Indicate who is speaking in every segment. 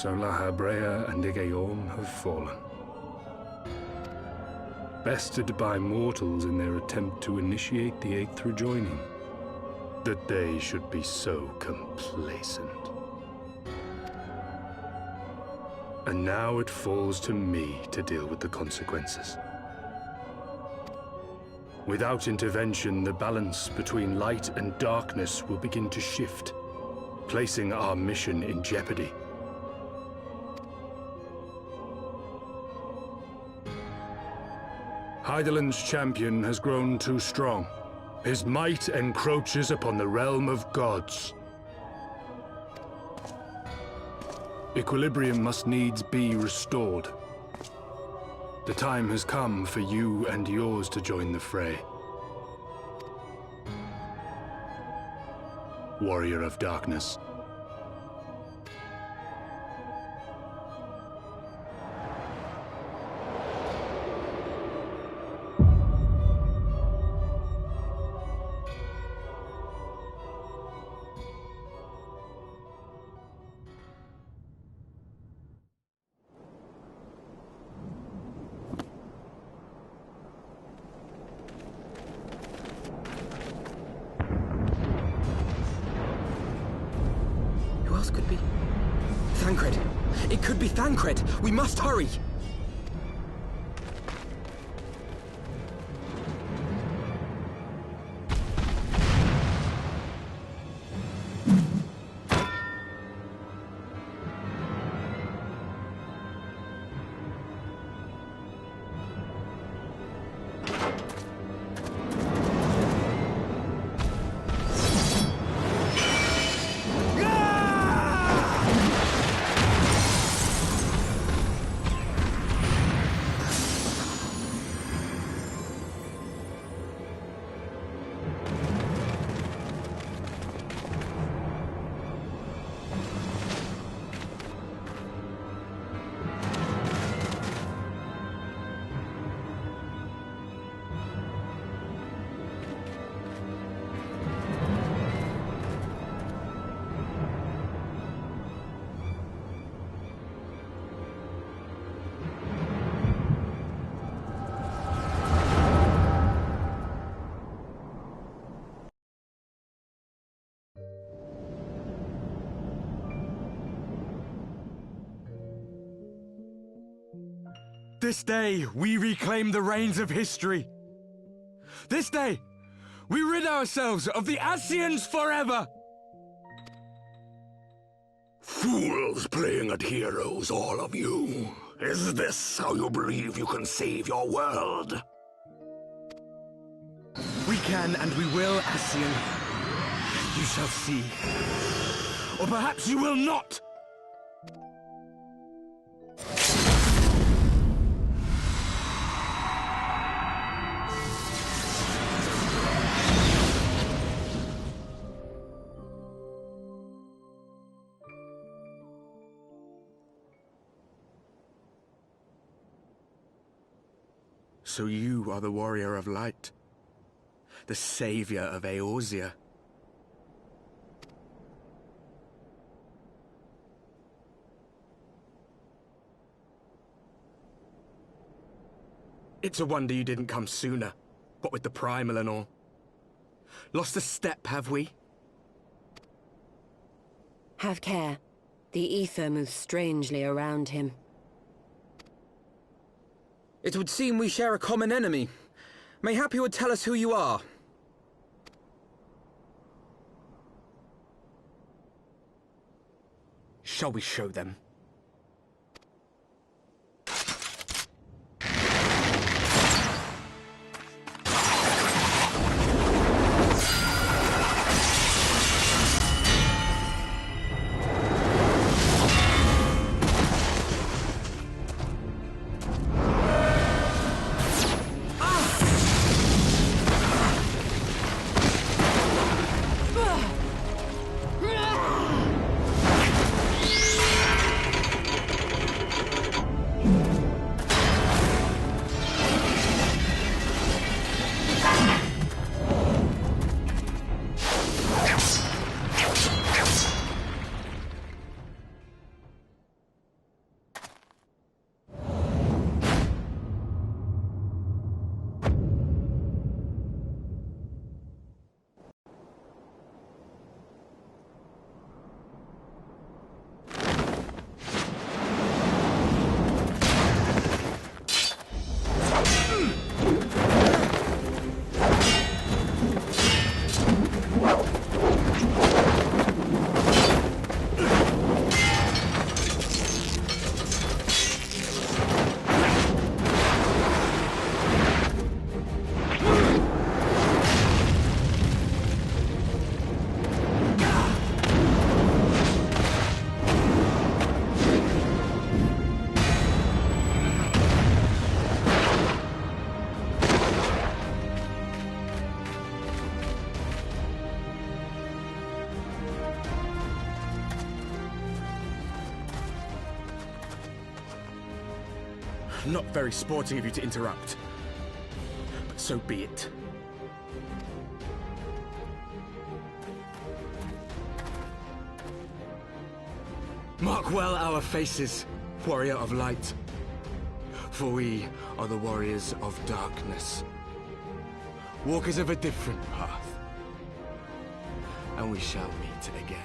Speaker 1: So La Habrea and Igaeorm have fallen. Bested by mortals in their attempt to initiate the Eighth rejoining. That they should be so complacent. And now it falls to me to deal with the consequences. Without intervention, the balance between light and darkness will begin to shift, placing our mission in jeopardy. Hydaelyn's champion has grown too strong. His might encroaches upon the realm of gods. Equilibrium must needs be restored. The time has come for you and yours to join the fray. Warrior of Darkness.
Speaker 2: Could be Thancred. It could be Thancred. We must hurry.
Speaker 3: This day, we reclaim the reins of history. This day, we rid ourselves of the Ascians forever!
Speaker 4: Fools playing at heroes, all of you. Is this how you believe you can save your world?
Speaker 3: We can and we will, Ascian. You shall see. Or perhaps you will not! So you are the Warrior of Light, the savior of Eorzea. It's a wonder you didn't come sooner, what with the primal and all. Lost a step, have we?
Speaker 5: Have care. The ether moves strangely around him.
Speaker 2: It would seem we share a common enemy. Mayhap you would tell us who you are.
Speaker 3: Shall we show them? Not very sporting of you to interrupt. But so be it. Mark well our faces, warrior of light. For we are the warriors of darkness. Walkers of a different path. And we shall meet again.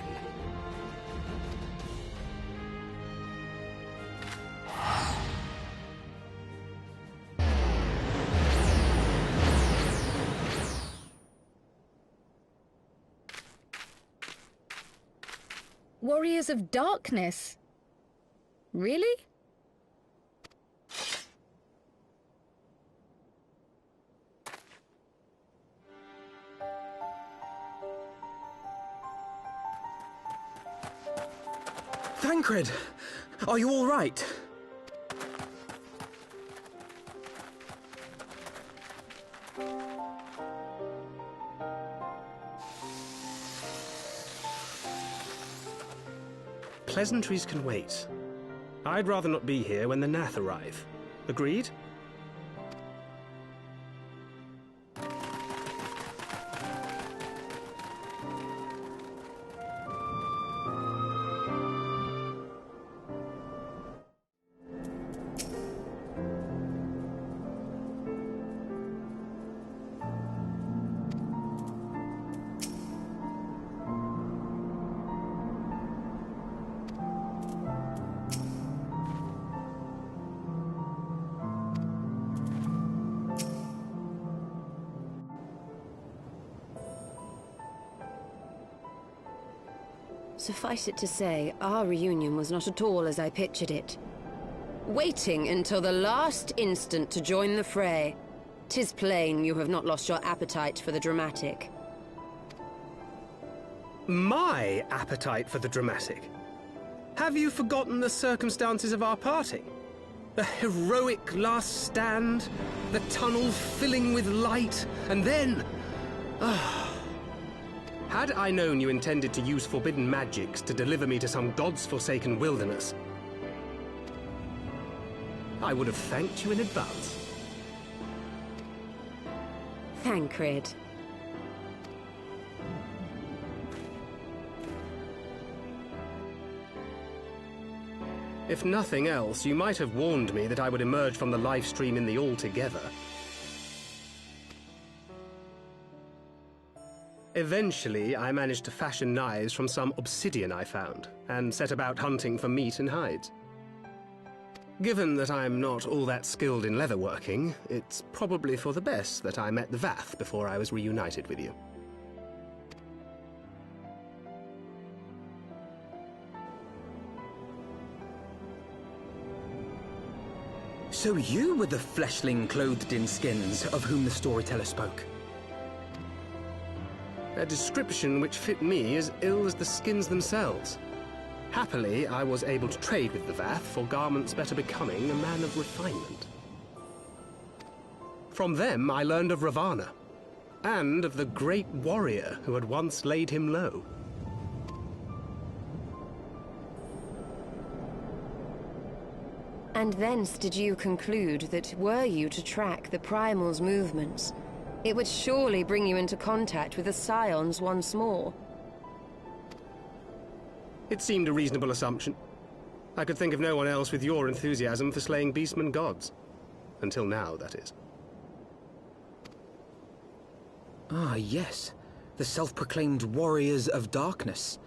Speaker 6: Warriors of Darkness? Really?
Speaker 2: Thancred! Are you all right?
Speaker 7: Pleasantries can wait. I'd rather not be here when the Nath arrive. Agreed?
Speaker 5: Suffice it to say, our reunion was not at all as I pictured it. Waiting until the last instant to join the fray. 'Tis plain you have not lost your appetite for the dramatic.
Speaker 7: My appetite for the dramatic? Have you forgotten the circumstances of our parting? The heroic last stand, the tunnel filling with light, and then... Had I known you intended to use forbidden magics to deliver me to some god's-forsaken wilderness, I would have thanked you in advance.
Speaker 5: Thancred.
Speaker 7: If nothing else, you might have warned me that I would emerge from the live stream in the Altogether. Eventually, I managed to fashion knives from some obsidian I found, and set about hunting for meat and hides. Given that I'm not all that skilled in leatherworking, it's probably for the best that I met the Vath before I was reunited with you.
Speaker 2: So you were the fleshling clothed in skins of whom the storyteller spoke?
Speaker 7: A description which fit me as ill as the skins themselves. Happily, I was able to trade with the Vath for garments better becoming a man of refinement. From them, I learned of Ravana, and of the great warrior who had once laid him low.
Speaker 5: And thence did you conclude that were you to track the Primal's movements, it would surely bring you into contact with the Scions once more.
Speaker 7: It seemed a reasonable assumption. I could think of no one else with your enthusiasm for slaying beastmen gods. Until now, that is.
Speaker 2: Ah, yes. The self-proclaimed Warriors of Darkness.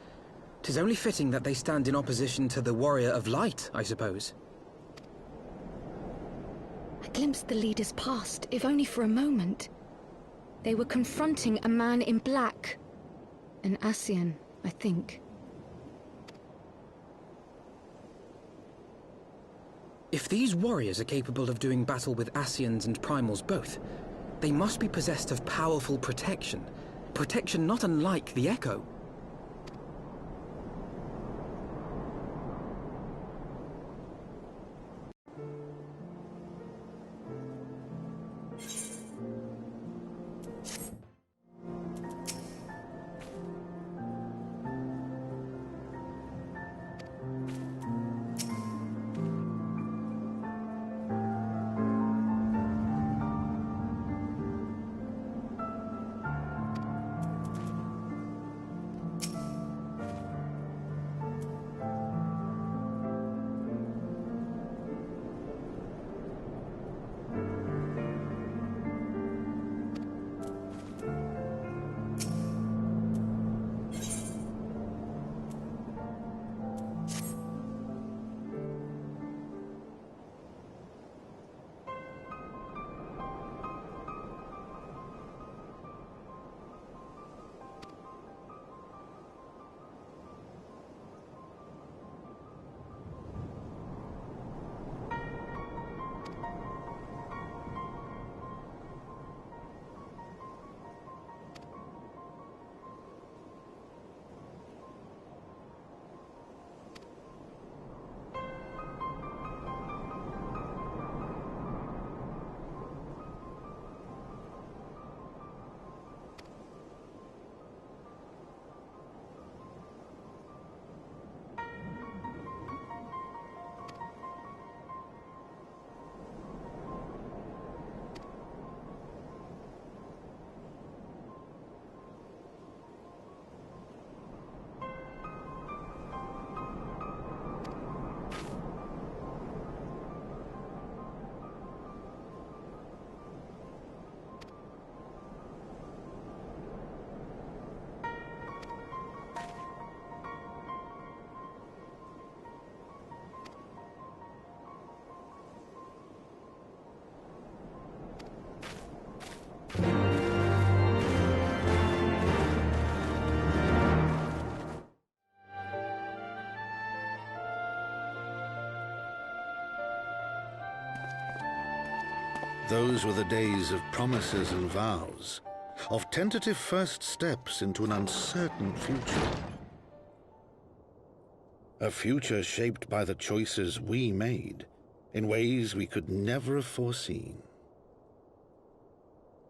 Speaker 2: 'Tis only fitting that they stand in opposition to the Warrior of Light, I suppose.
Speaker 6: I glimpsed the leaders past, if only for a moment. They were confronting a man in black. An Ascian, I think.
Speaker 2: If these warriors are capable of doing battle with Ascians and Primals both, they must be possessed of powerful protection. Protection not unlike the Echo.
Speaker 8: Those were the days of promises and vows, of tentative first steps into an uncertain future. A future shaped by the choices we made, in ways we could never have foreseen.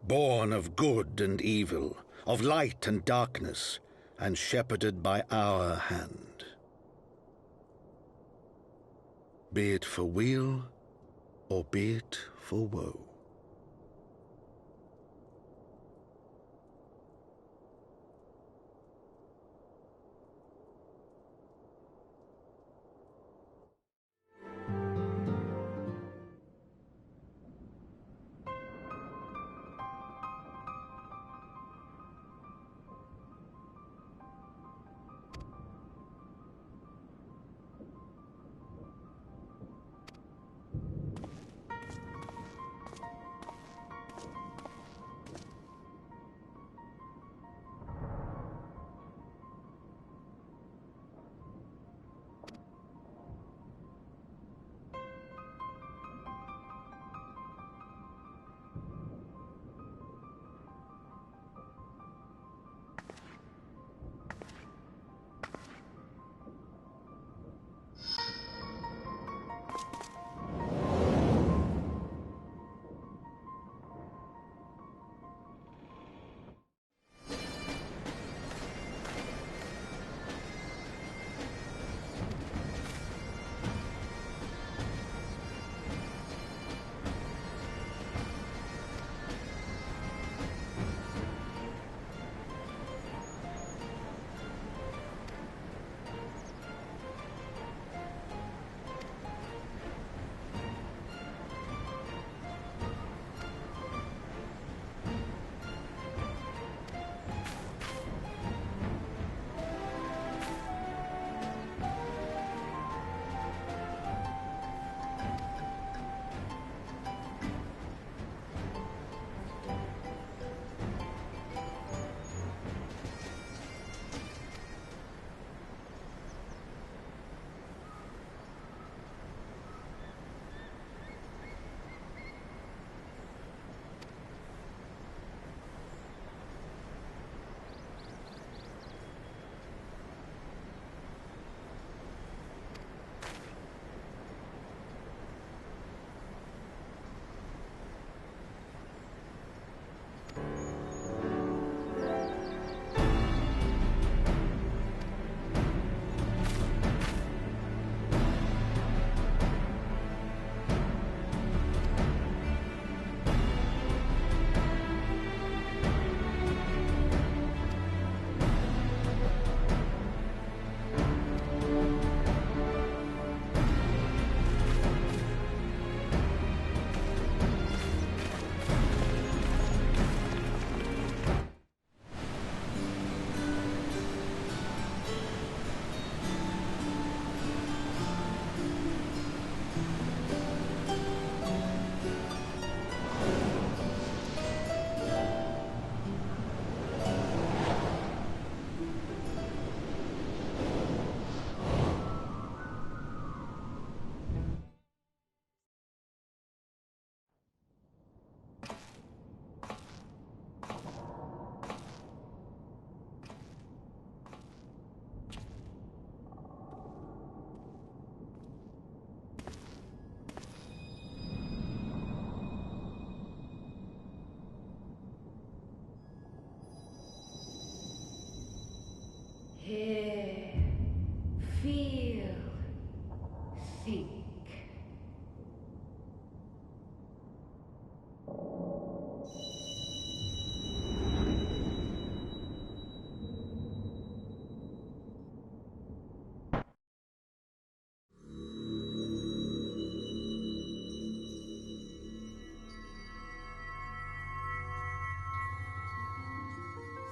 Speaker 8: Born of good and evil, of light and darkness, and shepherded by our hand. Be it for weal, or be it for woe.
Speaker 9: Hear, feel, think.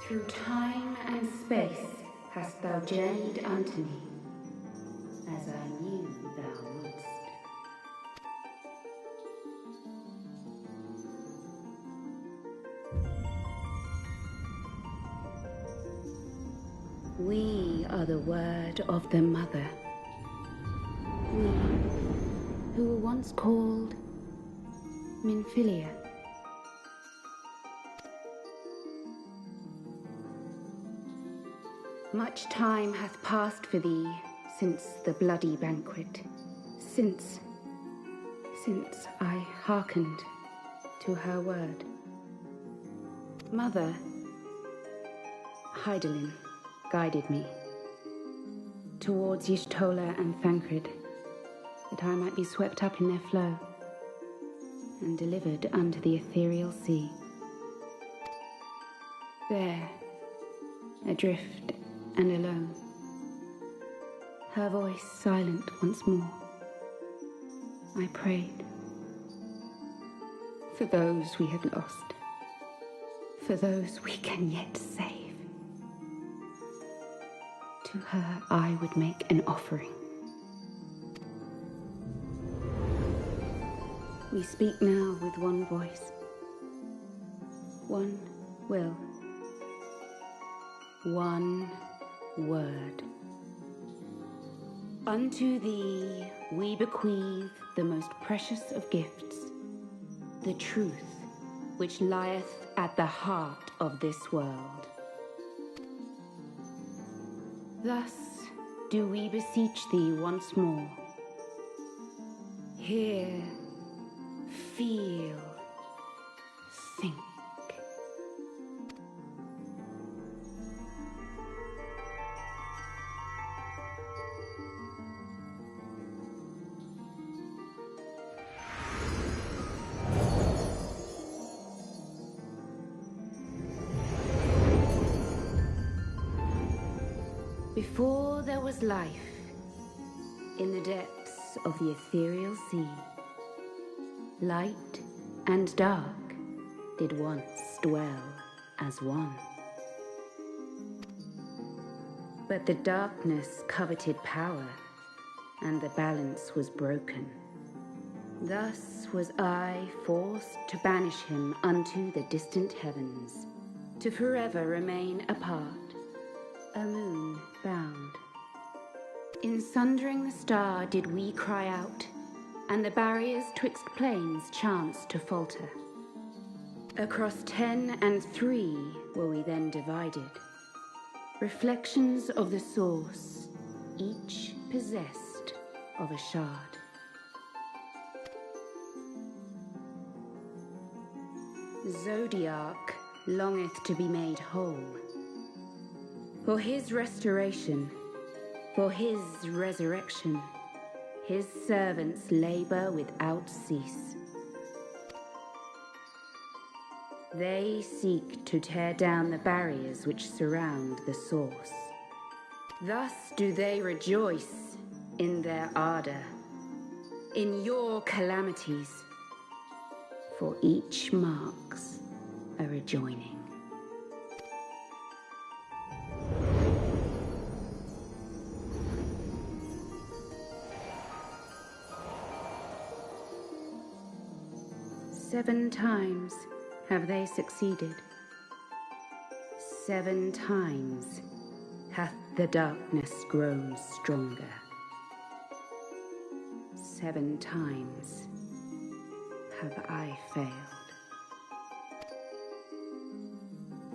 Speaker 9: Through time and space hast thou journeyed unto me, as I knew thou wouldst. We are the word of the Mother. We, who were once called Minfilia. Much time hath passed for thee since the bloody banquet, since I hearkened to her word. Mother, Hydaelyn, guided me towards Y'shtola and Thancred, that I might be swept up in their flow and delivered unto the ethereal sea. There, adrift and alone, her voice silent once more, I prayed for those we had lost, for those we can yet save. To her I would make an offering. We speak now with one voice, one will, one word. Unto thee we bequeath the most precious of gifts, the truth which lieth at the heart of this world. Thus do we beseech thee once more. Hear, feel, think. Before there was life, in the depths of the ethereal sea, light and dark did once dwell as one. But the darkness coveted power, and the balance was broken. Thus was I forced to banish him unto the distant heavens, to forever remain apart, a moon bound. In sundering the star did we cry out, and the barriers twixt planes chanced to falter. Across 10 and 3 were we then divided, reflections of the source, each possessed of a shard. Zodiac longeth to be made whole. For his restoration, for his resurrection, his servants labor without cease. They seek to tear down the barriers which surround the source. Thus do they rejoice in their ardor, in your calamities, for each marks a rejoining. Seven times have they succeeded. 7 times hath the darkness grown stronger. 7 times have I failed.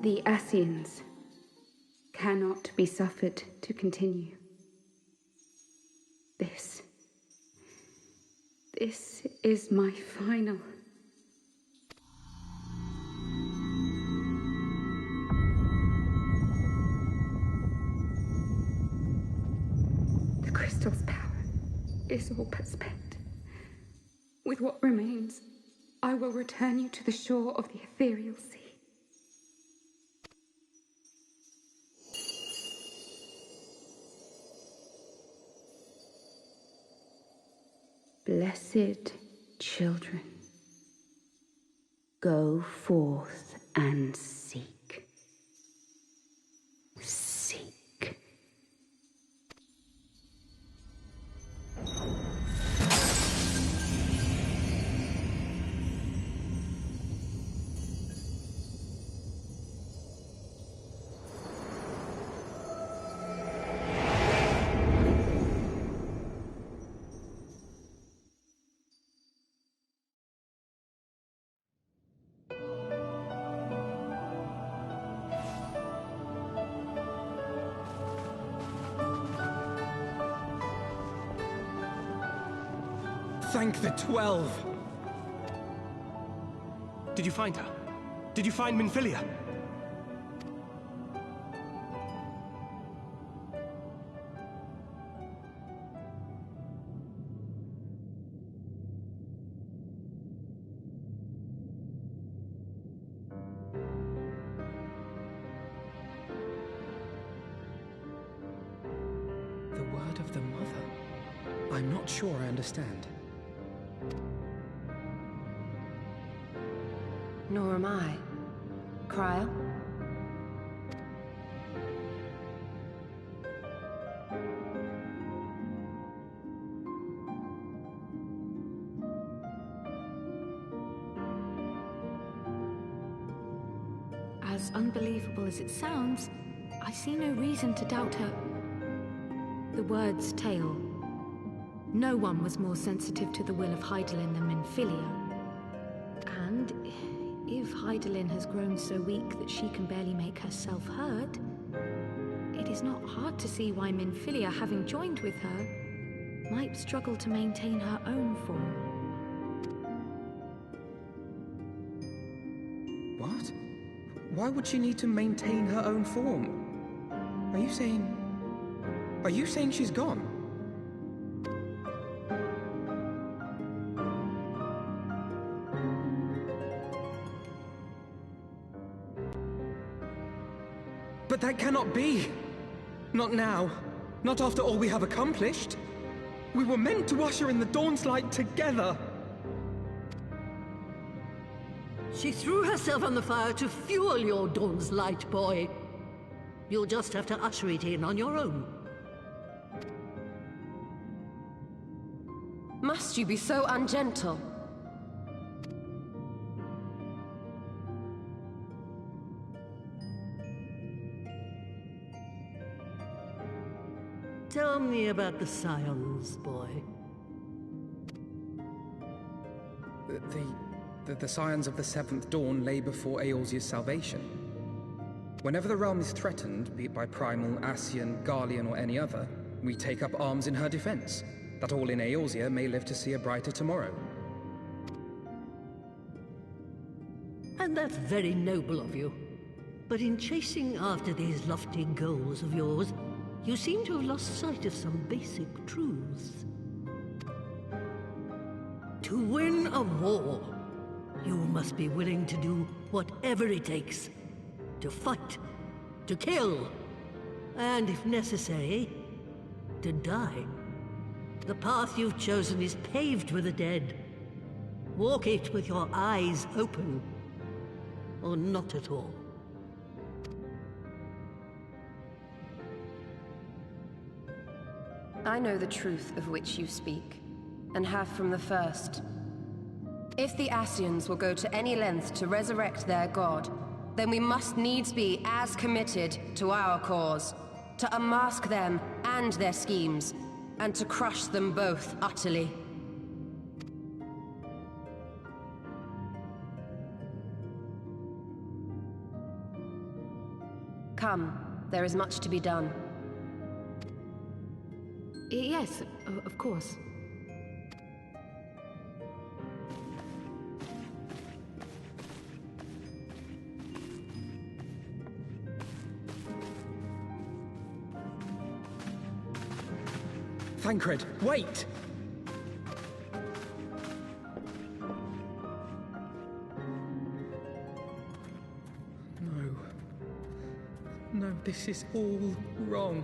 Speaker 9: The Ascians cannot be suffered to continue. This is my final. The crystal's power is all but spent. With what remains, I will return you to the shore of the ethereal sea. Blessed children, go forth and seek. Seek.
Speaker 2: Thank the 12!
Speaker 3: Did you find her? Did you find Minfilia?
Speaker 2: The word of the Mother? I'm not sure I understand.
Speaker 5: Nor am I. Cryle?
Speaker 6: As unbelievable as it sounds, I see no reason to doubt her. The word's tale. No one was more sensitive to the will of Hydaelyn than Minfilia. And if Hydaelyn has grown so weak that she can barely make herself heard, it is not hard to see why Minfilia, having joined with her, might struggle to maintain her own form.
Speaker 2: What? Why would she need to maintain her own form? Are you saying she's gone? But that cannot be! Not now. Not after all we have accomplished. We were meant to usher in the Dawn's light together!
Speaker 10: She threw herself on the fire to fuel your Dawn's light, boy. You'll just have to usher it in on your own.
Speaker 5: Must you be so ungentle?
Speaker 10: Tell me about the Scions, boy.
Speaker 2: The scions of the Seventh Dawn lay before Eorzea's salvation. Whenever the realm is threatened, be it by Primal, Ascian, Garlean, or any other, we take up arms in her defense, that all in Eorzea may live to see a brighter tomorrow.
Speaker 10: And that's very noble of you. But in chasing after these lofty goals of yours, you seem to have lost sight of some basic truths. To win a war, you must be willing to do whatever it takes. To fight, to kill, and if necessary, to die. The path you've chosen is paved with the dead. Walk it with your eyes open, or not at all.
Speaker 5: I know the truth of which you speak, and have from the first. If the Ascians will go to any length to resurrect their god, then we must needs be as committed to our cause, to unmask them and their schemes, and to crush them both utterly. Come, there is much to be done.
Speaker 6: Yes, of course.
Speaker 2: Thancred, wait! No, this is all wrong.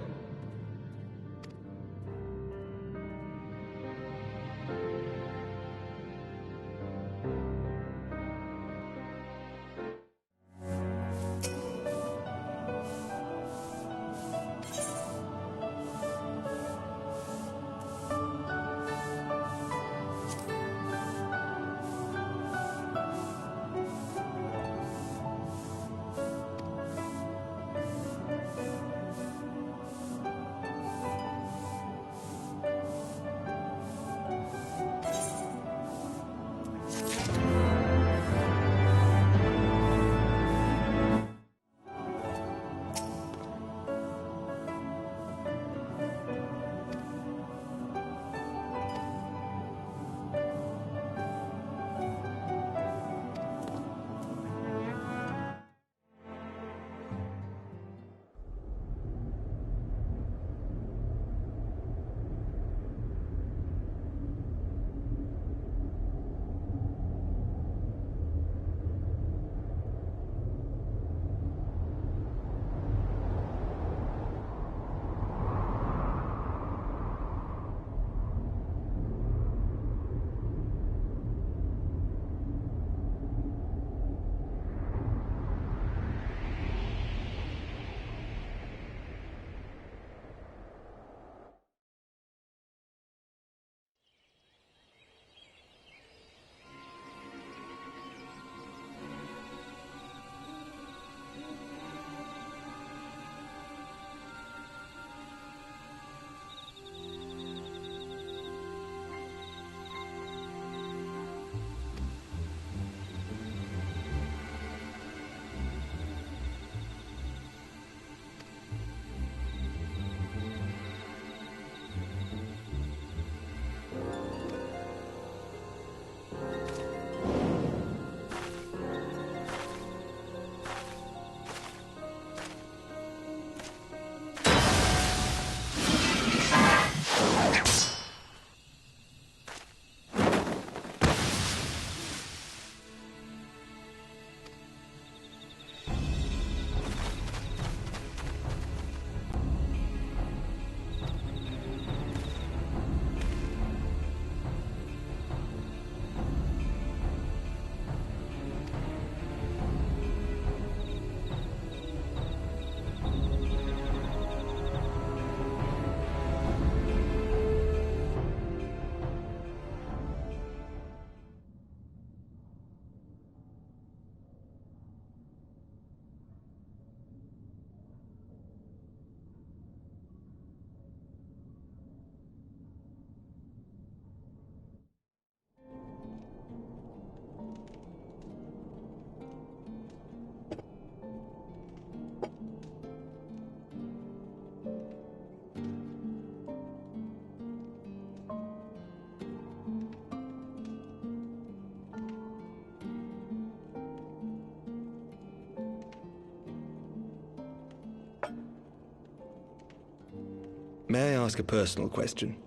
Speaker 11: May I ask a personal question?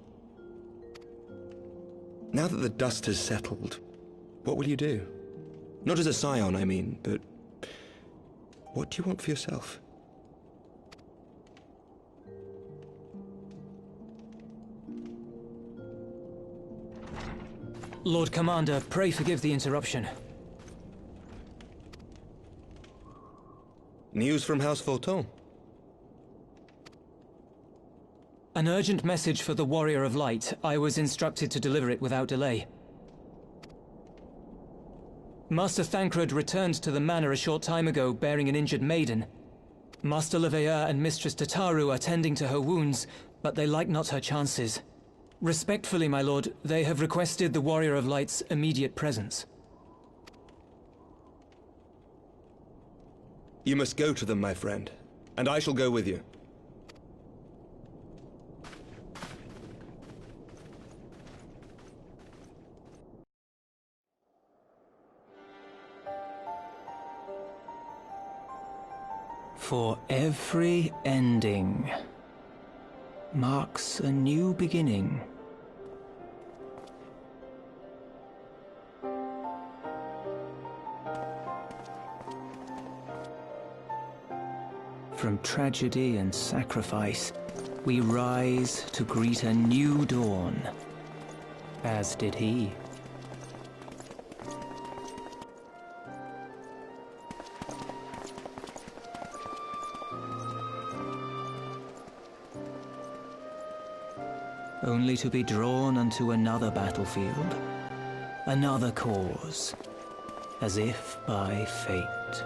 Speaker 11: Now that the dust has settled, what will you do? Not as a scion, I mean, but what do you want for yourself?
Speaker 12: Lord Commander, pray forgive the interruption.
Speaker 11: News from House Fulton?
Speaker 12: An urgent message for the Warrior of Light. I was instructed to deliver it without delay. Master Thancred returned to the manor a short time ago, bearing an injured maiden. Master Leveilleur and Mistress Tataru are tending to her wounds, but they like not her chances. Respectfully, my lord, they have requested the Warrior of Light's immediate presence.
Speaker 11: You must go to them, my friend, and I shall go with you.
Speaker 12: For every ending marks a new beginning. From tragedy and sacrifice, we rise to greet a new dawn, as did he. Only to be drawn unto another battlefield, another cause, as if by fate.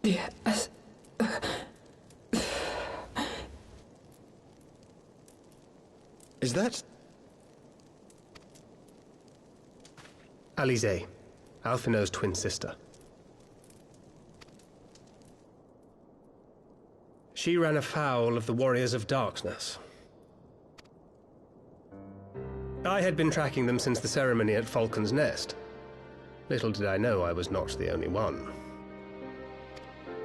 Speaker 2: Yes.
Speaker 7: Is that... Alize, Alphinaud's twin sister. She ran afoul of the Warriors of Darkness. I had been tracking them since the ceremony at Falcon's Nest. Little did I know I was not the only one.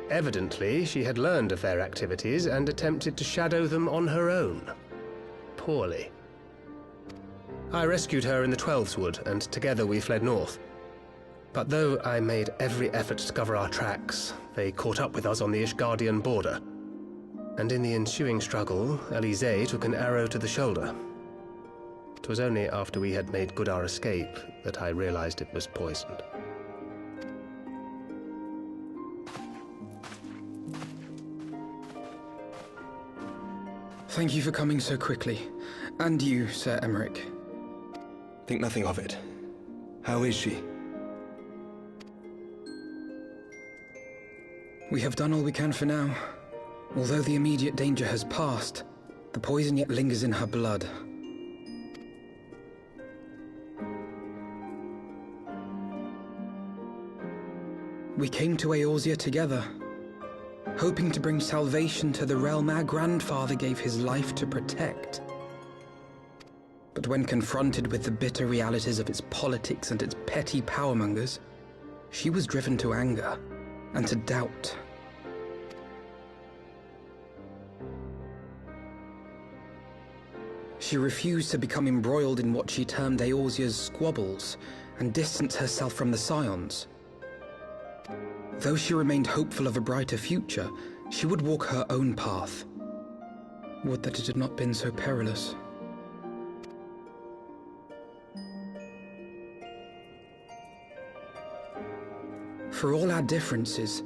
Speaker 7: Evidently, she had learned of their activities and attempted to shadow them on her own. Poorly. I rescued her in the Twelveswood, and together we fled north. But though I made every effort to cover our tracks, they caught up with us on the Ishgardian border. And in the ensuing struggle, Alize took an arrow to the shoulder. It was only after we had made good our escape that I realized it was poisoned.
Speaker 2: Thank you for coming so quickly. And you, Sir Emmerich.
Speaker 11: Think nothing of it. How is she?
Speaker 2: We have done all we can for now. Although the immediate danger has passed, the poison yet lingers in her blood. We came to Eorzea together, hoping to bring salvation to the realm our grandfather gave his life to protect. But when confronted with the bitter realities of its politics and its petty powermongers, she was driven to anger and to doubt. She refused to become embroiled in what she termed Eorzea's squabbles and distance herself from the Scions. Though she remained hopeful of a brighter future, she would walk her own path. Would that it had not been so perilous. For all our differences,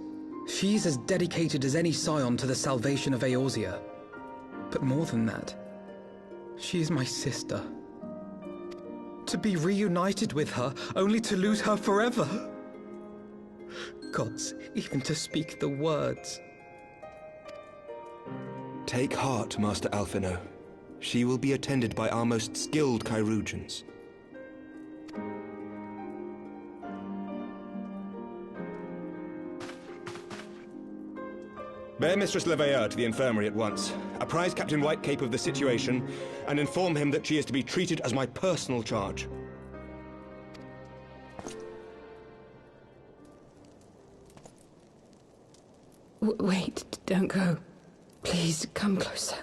Speaker 2: she's as dedicated as any Scion to the salvation of Eorzea. But more than that, she is my sister. To be reunited with her, only to lose her forever. Gods, even to speak the words.
Speaker 11: Take heart, Master Alphinaud. She will be attended by our most skilled chirurgeons. Bear Mistress Leveilleur to the infirmary at once. Apprise Captain Whitecape of the situation, and inform him that she is to be treated as my personal charge.
Speaker 13: Wait, don't go. Please, come closer.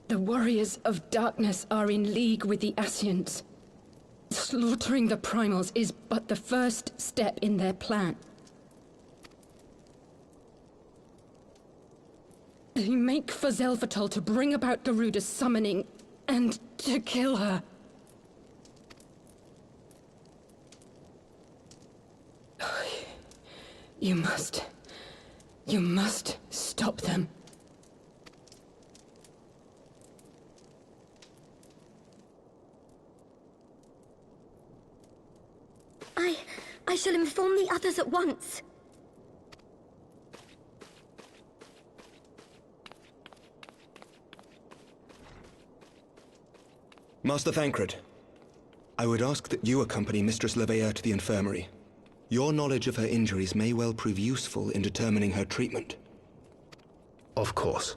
Speaker 13: The warriors of darkness are in league with the Ascians. Slaughtering the primals is but the first step in their plan. They make for Zelvatol to bring about Garuda's summoning and to kill her. You must stop them.
Speaker 14: I shall inform the others at once.
Speaker 11: Master Thancred, I would ask that you accompany Mistress Leveilleur to the infirmary. Your knowledge of her injuries may well prove useful in determining her treatment.
Speaker 7: Of course.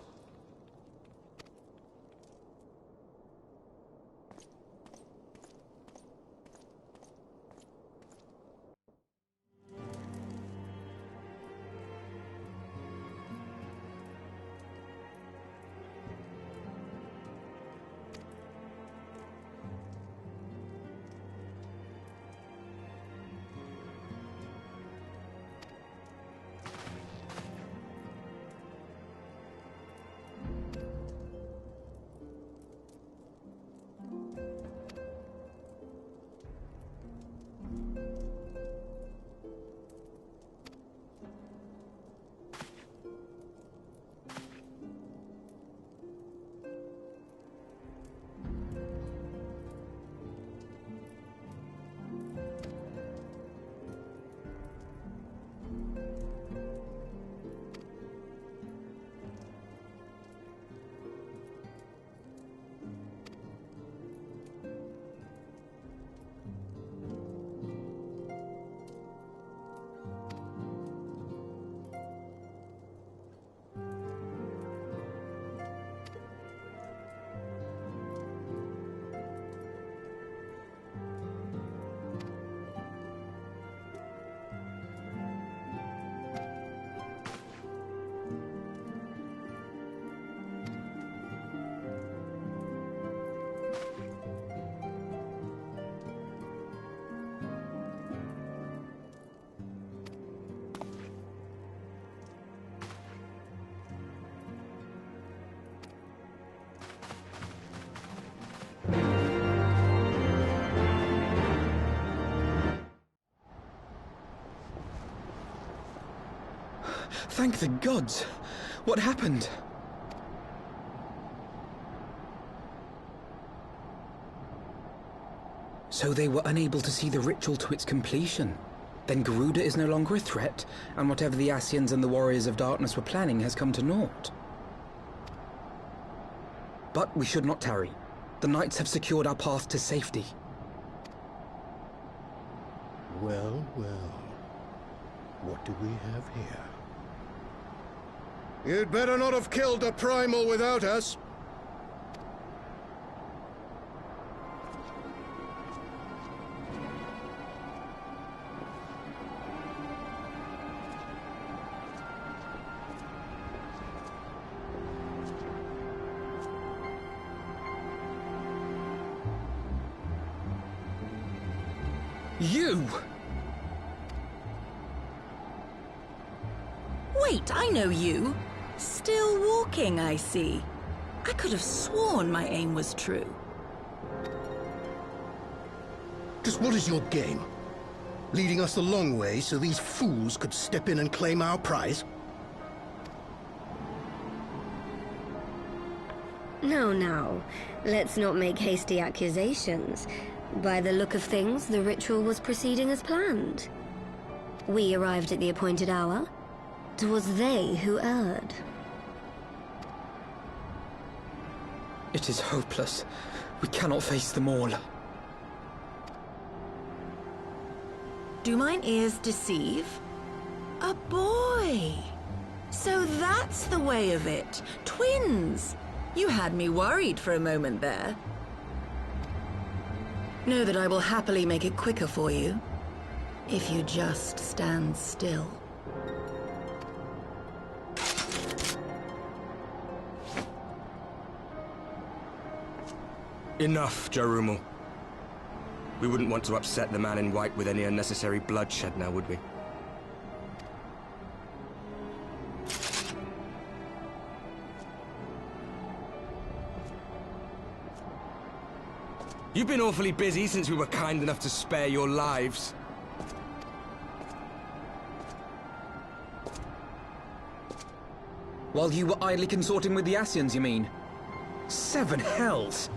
Speaker 2: Thank the gods! What happened? So they were unable to see the ritual to its completion. Then Garuda is no longer a threat, and whatever the Ascians and the Warriors of Darkness were planning has come to naught. But we should not tarry. The Knights have secured our path to safety.
Speaker 8: Well, well. What do we have here?
Speaker 15: You'd better not have killed the primal without us.
Speaker 2: You!
Speaker 16: Wait, I know you. Still walking, I see. I could have sworn my aim was true.
Speaker 15: Just what is your game? Leading us the long way so these fools could step in and claim our prize?
Speaker 14: No. Let's not make hasty accusations. By the look of things, the ritual was proceeding as planned. We arrived at the appointed hour. 'Twas they who erred.
Speaker 2: It is hopeless. We cannot face them all.
Speaker 16: Do mine ears deceive? A boy! So that's the way of it. Twins! You had me worried for a moment there. Know that I will happily make it quicker for you, if you just stand still.
Speaker 3: Enough, Jarumal. We wouldn't want to upset the man in white with any unnecessary bloodshed now, would we? You've been awfully busy since we were kind enough to spare your lives.
Speaker 2: While you were idly consorting with the Ascians, you mean? 7 hells!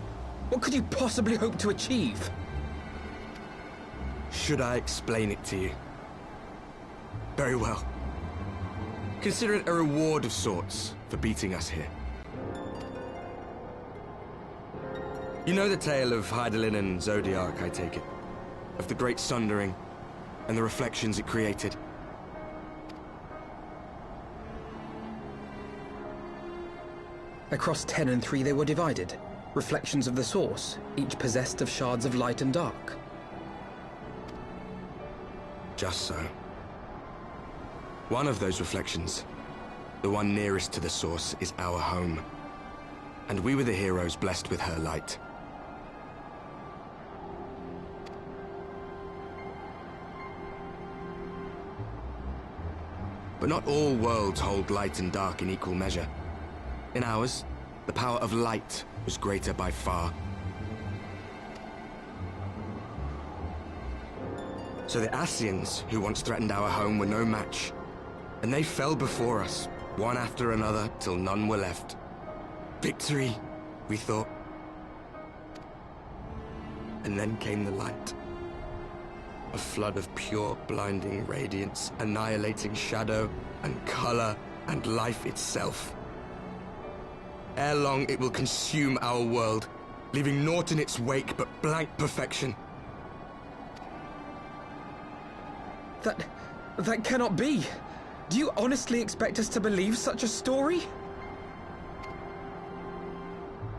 Speaker 2: What could you possibly hope to achieve?
Speaker 3: Should I explain it to you? Very well. Consider it a reward of sorts for beating us here. You know the tale of Hydaelyn and Zodiark, I take it? Of the Great Sundering and the reflections it created?
Speaker 2: Across 10 and 3 they were divided. Reflections of the Source, each possessed of shards of light and dark.
Speaker 3: Just so. One of those reflections, the one nearest to the Source, is our home. And we were the heroes blessed with her light. But not all worlds hold light and dark in equal measure. In ours, the power of light was greater by far. So the Ascians, who once threatened our home, were no match. And they fell before us, one after another, till none were left. Victory, we thought. And then came the light. A flood of pure, blinding radiance, annihilating shadow and color and life itself. Ere long, it will consume our world, leaving naught in its wake but blank perfection.
Speaker 2: That cannot be. Do you honestly expect us to believe such a story?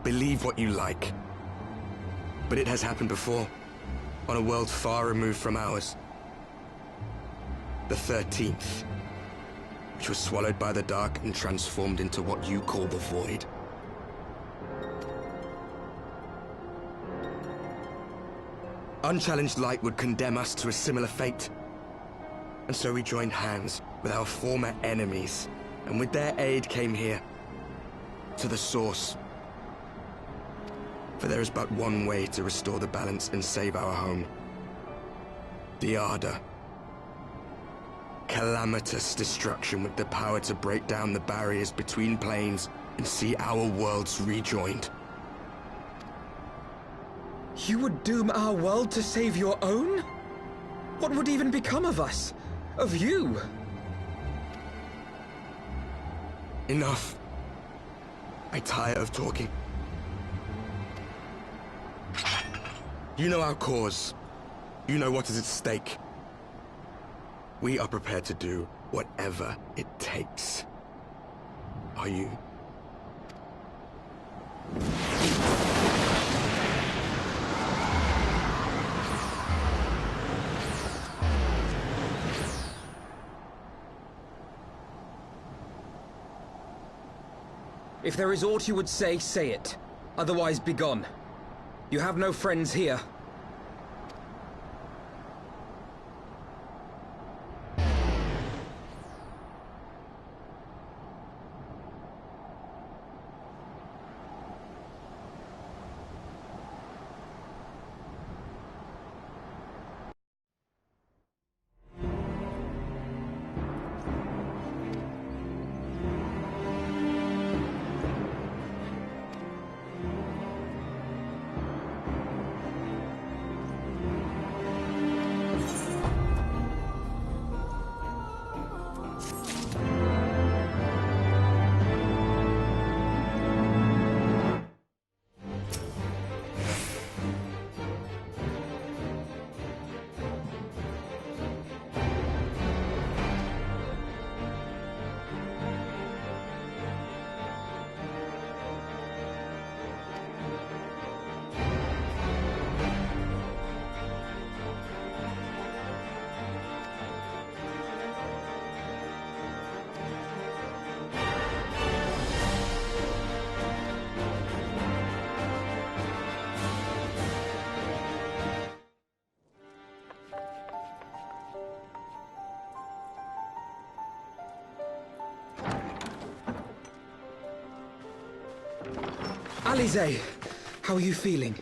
Speaker 3: Believe what you like. But it has happened before, on a world far removed from ours. The 13th, which was swallowed by the dark and transformed into what you call the Void. Unchallenged light would condemn us to a similar fate. And so we joined hands with our former enemies, and with their aid came here, to the Source. For there is but one way to restore the balance and save our home. The Ardor. Calamitous destruction with the power to break down the barriers between planes and see our worlds rejoined.
Speaker 2: You would doom our world to save your own? What would even become of us? Of you?
Speaker 3: Enough. I tire of talking. You know our cause. You know what is at stake. We are prepared to do whatever it takes. Are you?
Speaker 2: If there is aught you would say, say it. Otherwise, be gone. You have no friends here. Alize, how are you feeling?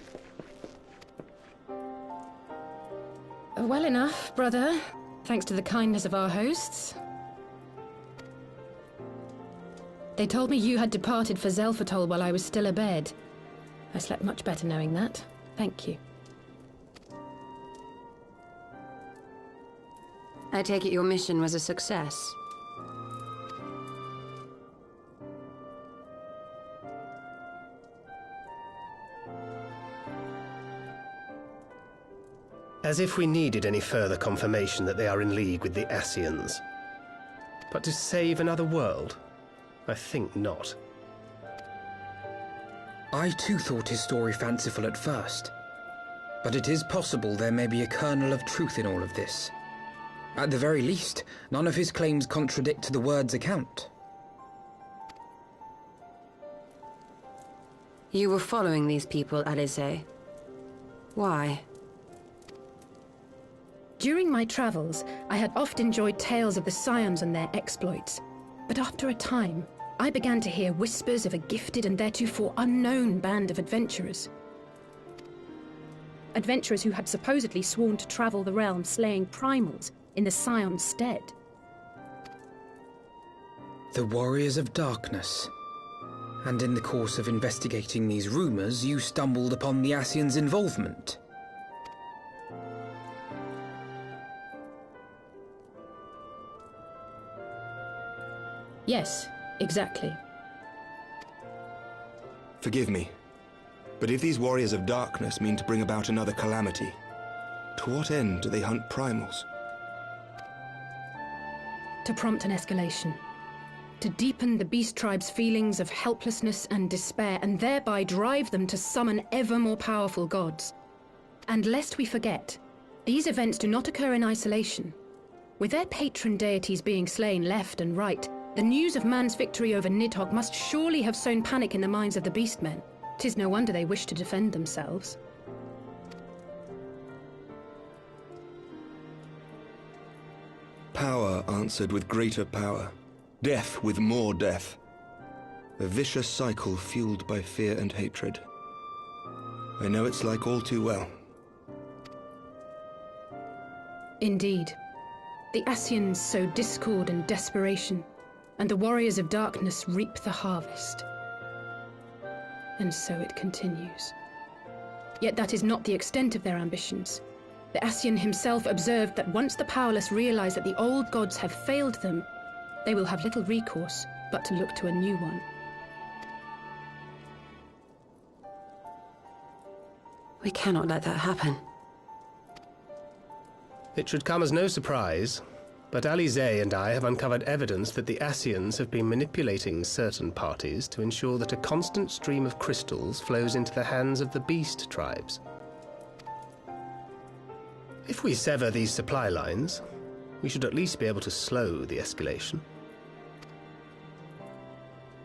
Speaker 13: Well enough, brother. Thanks to the kindness of our hosts. They told me you had departed for Zelphatol while I was still abed. I slept much better knowing that. Thank you.
Speaker 5: I take it your mission was a success.
Speaker 7: As if we needed any further confirmation that they are in league with the Ascians. But to save another world? I think not.
Speaker 2: I too thought his story fanciful at first. But it is possible there may be a kernel of truth in all of this. At the very least, none of his claims contradict the word's account.
Speaker 5: You were following these people, Alize. Why?
Speaker 13: During my travels, I had oft enjoyed tales of the Scions and their exploits. But after a time, I began to hear whispers of a gifted and theretofore unknown band of adventurers. Adventurers who had supposedly sworn to travel the realm slaying primals in the Scion's stead.
Speaker 2: The Warriors of Darkness. And in the course of investigating these rumors, you stumbled upon the Ascians' involvement.
Speaker 13: Yes, exactly.
Speaker 11: Forgive me, but if these Warriors of Darkness mean to bring about another calamity, to what end do they hunt primals?
Speaker 13: To prompt an escalation. To deepen the beast tribe's feelings of helplessness and despair, and thereby drive them to summon ever more powerful gods. And lest we forget, these events do not occur in isolation. With their patron deities being slain left and right, the news of man's victory over Nidhogg must surely have sown panic in the minds of the beastmen. 'Tis no wonder they wish to defend themselves.
Speaker 11: Power answered with greater power. Death with more death. A vicious cycle fueled by fear and hatred. I know it's like all too well.
Speaker 13: Indeed. The Ascians sow discord and desperation, and the Warriors of Darkness reap the harvest. And so it continues. Yet that is not the extent of their ambitions. The Ascian himself observed that once the powerless realize that the old gods have failed them, they will have little recourse but to look to a new one.
Speaker 5: We cannot let that happen.
Speaker 7: It should come as no surprise, but Alize and I have uncovered evidence that the Ascians have been manipulating certain parties to ensure that a constant stream of crystals flows into the hands of the beast tribes. If we sever these supply lines, we should at least be able to slow the escalation.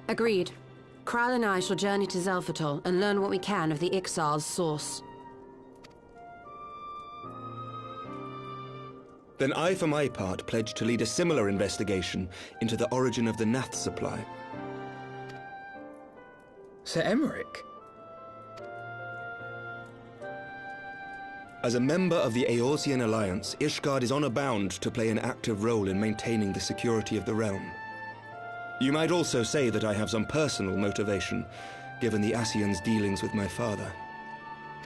Speaker 5: Agreed. Kral and I shall journey to Zelphatol and learn what we can of the Ixal's source.
Speaker 11: Then I, for my part, pledge to lead a similar investigation into the origin of the Nath supply.
Speaker 2: Sir Emmerich?
Speaker 11: As a member of the Eorzean Alliance, Ishgard is honor bound to play an active role in maintaining the security of the realm. You might also say that I have some personal motivation, given the Ascians' dealings with my father.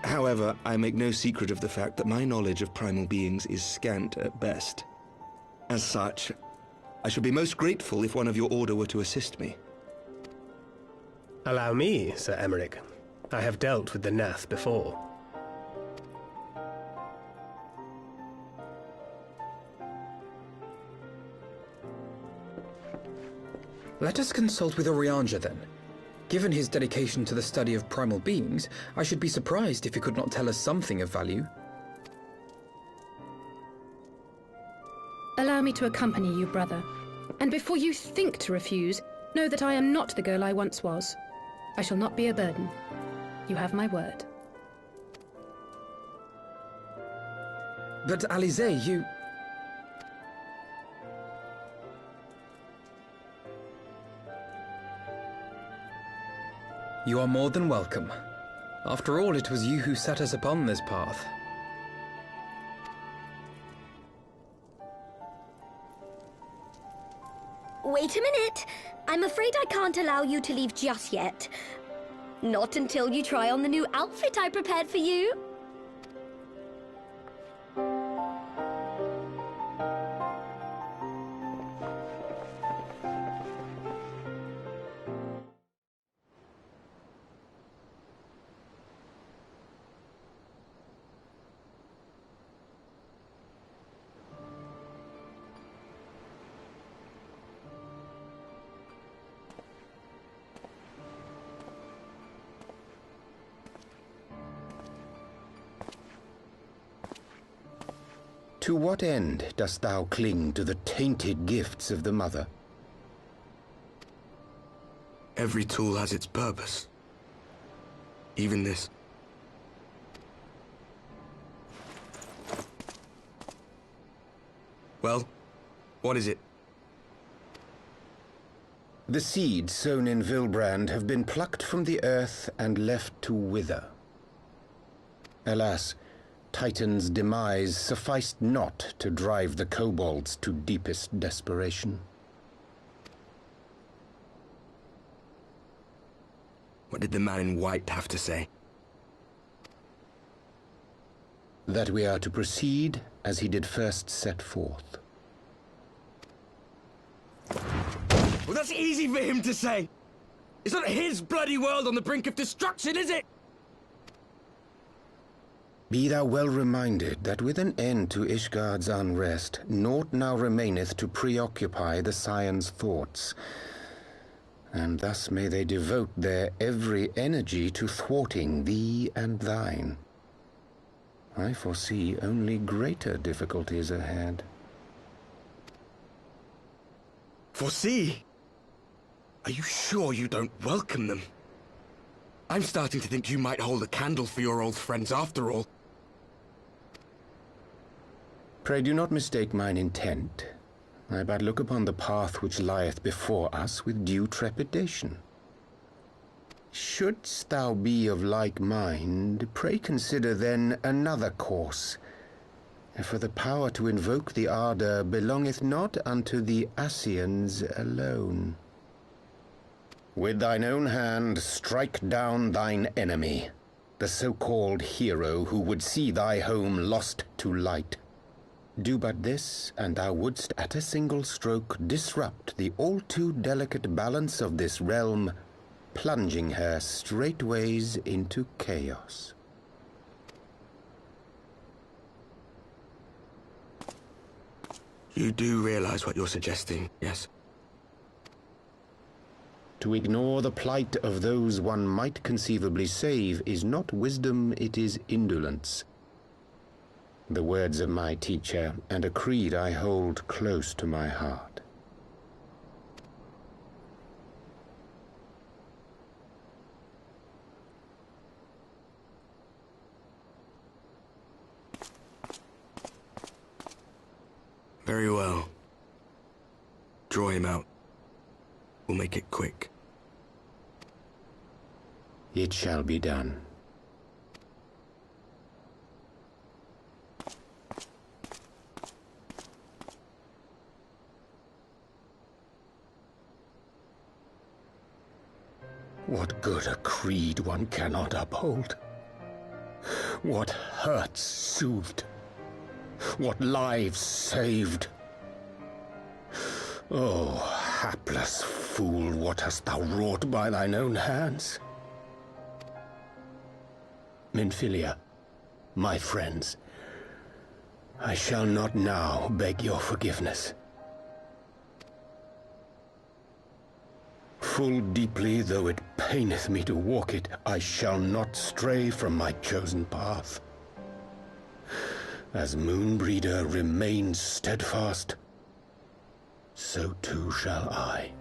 Speaker 11: However, I make no secret of the fact that my knowledge of primal beings is scant at best. As such, I should be most grateful if one of your order were to assist me.
Speaker 7: Allow me, Sir Emmerich. I have dealt with the Nath before.
Speaker 2: Let us consult with Orianja then. Given his dedication to the study of primal beings, I should be surprised if he could not tell us something of value.
Speaker 13: Allow me to accompany you, brother. And before you think to refuse, know that I am not the girl I once was. I shall not be a burden. You have my word.
Speaker 2: But Alize, you... You are more than welcome. After all, it was you who set us upon this path.
Speaker 14: Wait a minute. I'm afraid I can't allow you to leave just yet. Not until you try on the new outfit I prepared for you.
Speaker 17: To what end dost thou cling to the tainted gifts of the Mother?
Speaker 3: Every tool has its purpose. Even this. Well, what is it?
Speaker 17: The seeds sown in Vilbrand have been plucked from the earth and left to wither. Alas, Titan's demise sufficed not to drive the kobolds to deepest desperation.
Speaker 3: What did the man in white have to say?
Speaker 17: That we are to proceed as he did first set forth.
Speaker 3: Well, that's easy for him to say! It's not his bloody world on the brink of destruction, is it?
Speaker 17: Be thou well reminded that with an end to Ishgard's unrest, naught now remaineth to preoccupy the Scion's thoughts, and thus may they devote their every energy to thwarting thee and thine. I foresee only greater difficulties ahead.
Speaker 3: Foresee? Are you sure you don't welcome them? I'm starting to think you might hold a candle for your old friends after all.
Speaker 17: Pray do not mistake mine intent. I but look upon the path which lieth before us with due trepidation. Shouldst thou be of like mind, pray consider then another course. For the power to invoke the ardor belongeth not unto the Ascians alone. With thine own hand strike down thine enemy, the so-called hero who would see thy home lost to light. Do but this, and thou wouldst at a single stroke disrupt the all-too-delicate balance of this realm, plunging her straightways into chaos.
Speaker 3: You do realize what you're suggesting, yes?
Speaker 17: To ignore the plight of those one might conceivably save is not wisdom, it is indolence. The words of my teacher, and a creed I hold close to my heart.
Speaker 3: Very well. Draw him out. We'll make it quick.
Speaker 17: It shall be done. What good a creed one cannot uphold? What hurts soothed? What lives saved? Oh, hapless fool, what hast thou wrought by thine own hands? Minfilia, my friends, I shall not now beg your forgiveness. Full deeply though it paineth me to walk it, I shall not stray from my chosen path. As Moonbreeder remains steadfast, so too shall I.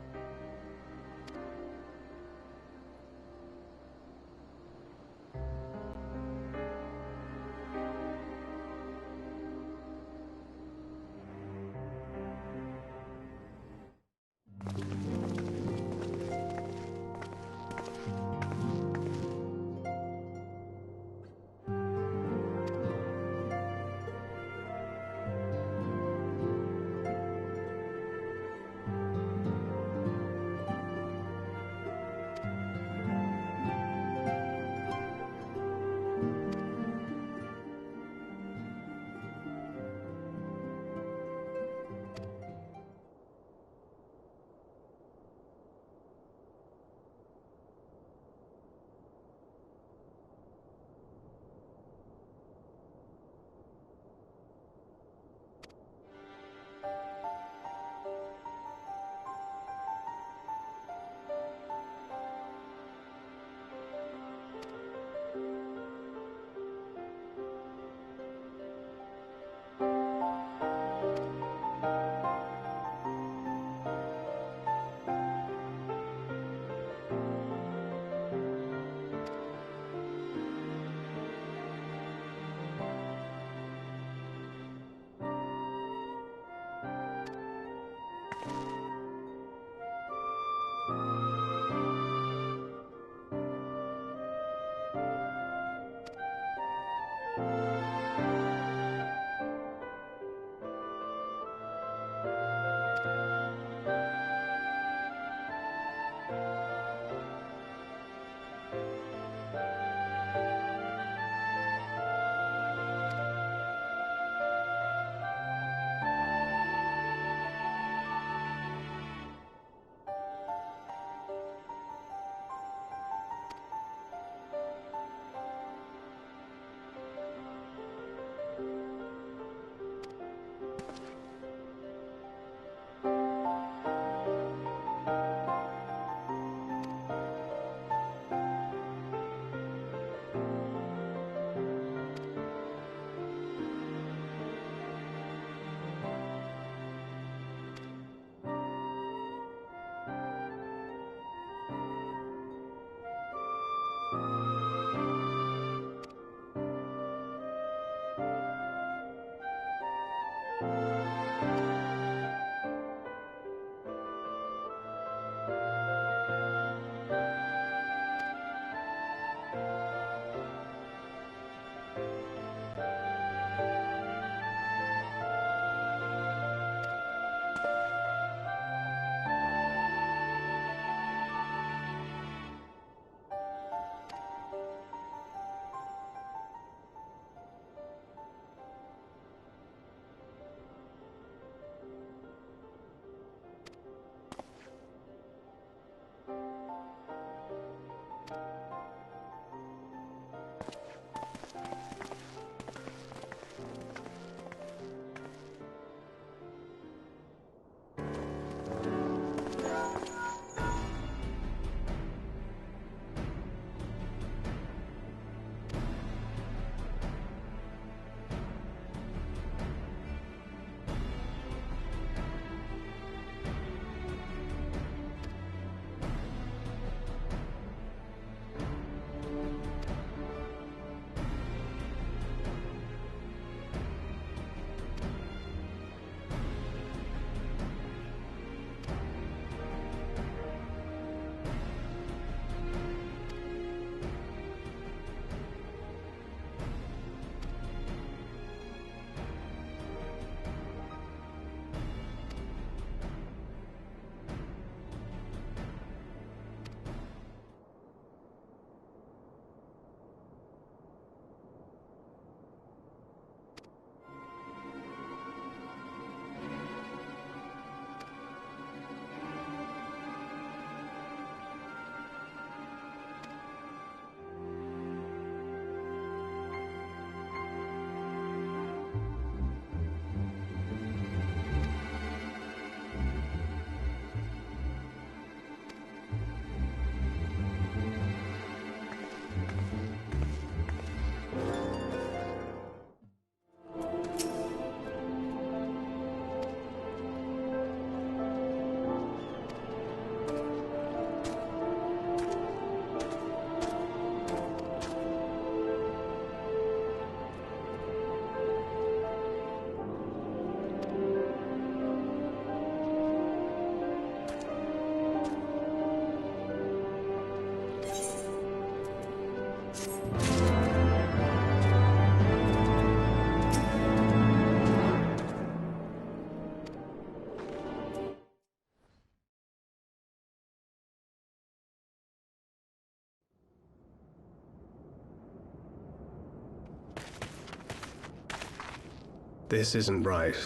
Speaker 7: This isn't right.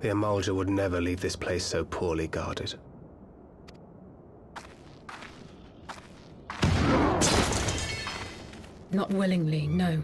Speaker 7: The Emulger would never leave this place so poorly guarded.
Speaker 13: Not willingly, no.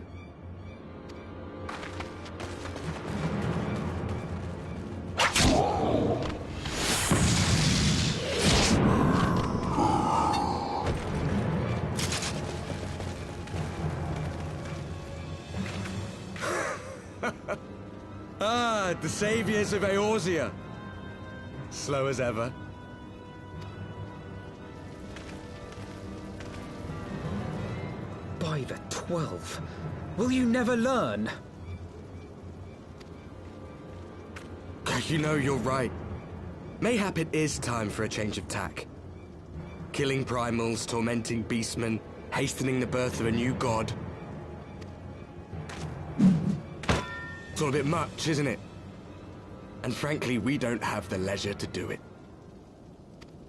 Speaker 3: Ah, the saviors of Eorzea. Slow as ever.
Speaker 2: By the 12. Will you never learn?
Speaker 3: You know, you're right. Mayhap it is time for a change of tack. Killing primals, tormenting beastmen, hastening the birth of a new god. It's all a bit much, isn't it? And frankly, we don't have the leisure to do it.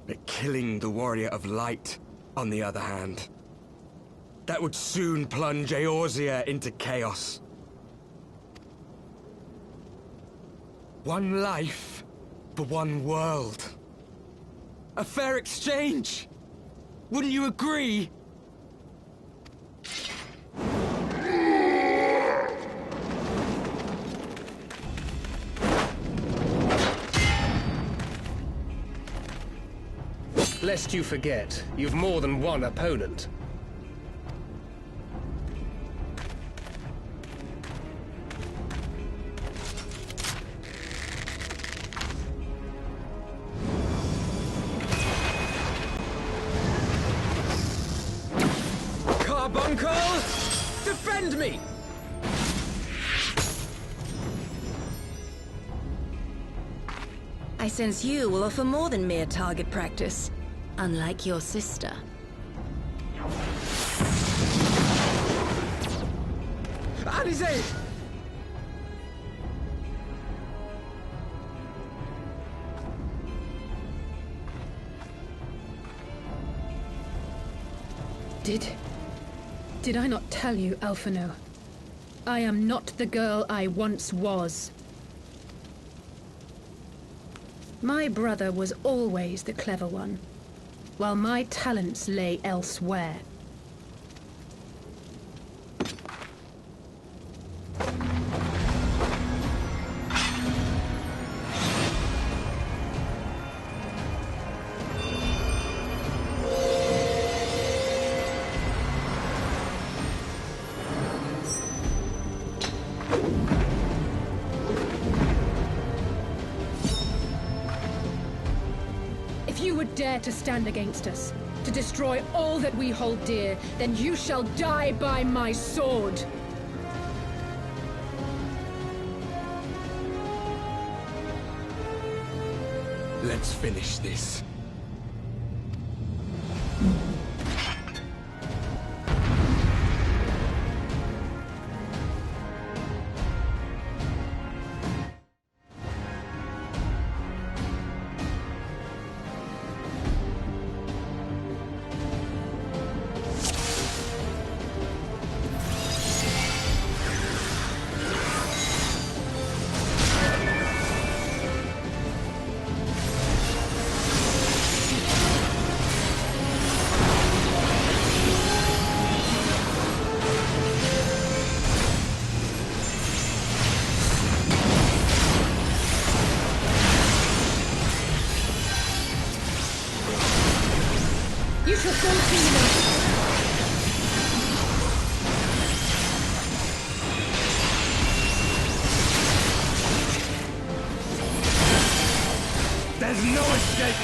Speaker 3: But killing the Warrior of Light, on the other hand, that would soon plunge Eorzea into chaos. One life for one world. A fair exchange! Wouldn't you agree?
Speaker 7: Lest you forget, you've more than one opponent.
Speaker 2: Carbuncle! Defend me!
Speaker 16: I sense you will offer more than mere target practice, unlike your sister.
Speaker 2: Alize!
Speaker 13: Did I not tell you, Alphino? I am not the girl I once was. My brother was always the clever one, while my talents lay elsewhere. Dare to stand against us, to destroy all that we hold dear, then you shall die by my sword!
Speaker 3: Let's finish this. There's no escape!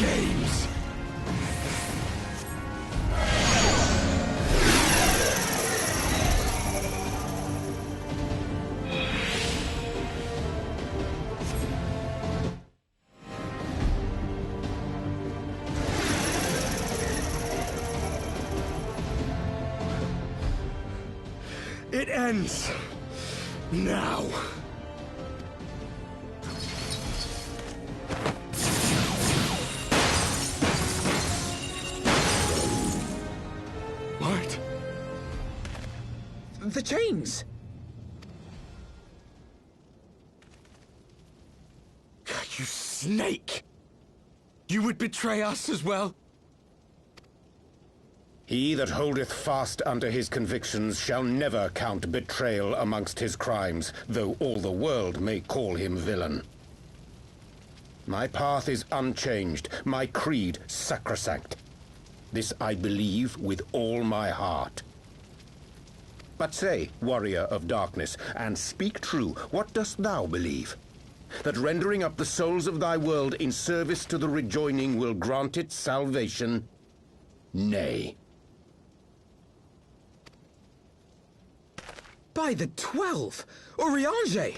Speaker 3: games. It ends now. What?
Speaker 2: The chains!
Speaker 3: You snake! You would betray us as well?
Speaker 17: He that holdeth fast unto his convictions shall never count betrayal amongst his crimes, though all the world may call him villain. My path is unchanged, my creed sacrosanct. This I believe with all my heart. But say, warrior of darkness, and speak true, what dost thou believe? That rendering up the souls of thy world in service to the rejoining will grant it salvation? Nay.
Speaker 2: By the 12! Oriange!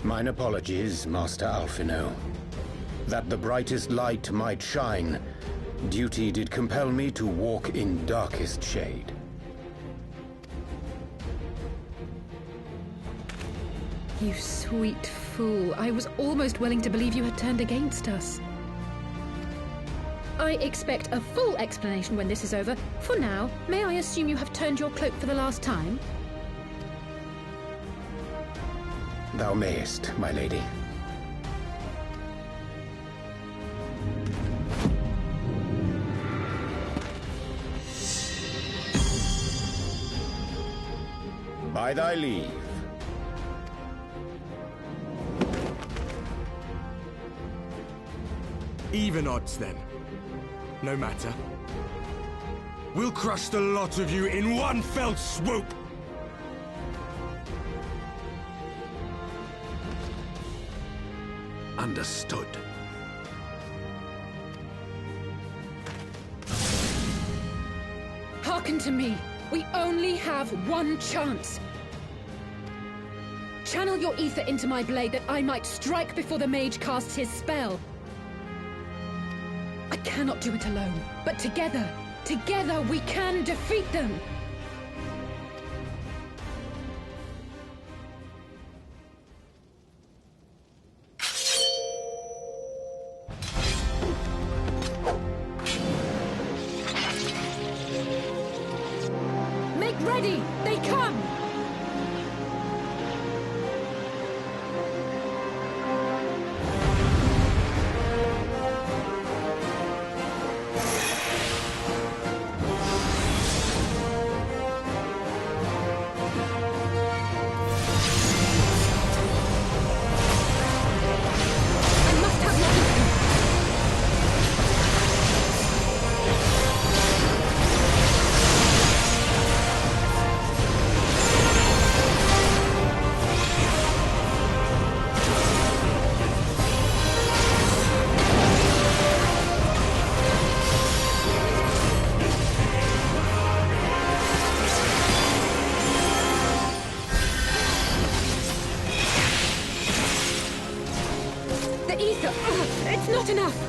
Speaker 17: Mine apologies, Master Alphino. That the brightest light might shine, duty did compel me to walk in darkest shade.
Speaker 13: You sweet fool. I was almost willing to believe you had turned against us. I expect a full explanation when this is over. For now, may I assume you have turned your cloak for the last time?
Speaker 17: Thou mayest, my lady. By thy leave.
Speaker 3: Even odds, then. No matter. We'll crush the lot of you in one fell swoop!
Speaker 1: Understood.
Speaker 13: Hearken to me. We only have one chance. Channel your ether into my blade that I might strike before the mage casts his spell. I cannot do it alone, but together we can defeat them! Make ready! They come! It's not enough!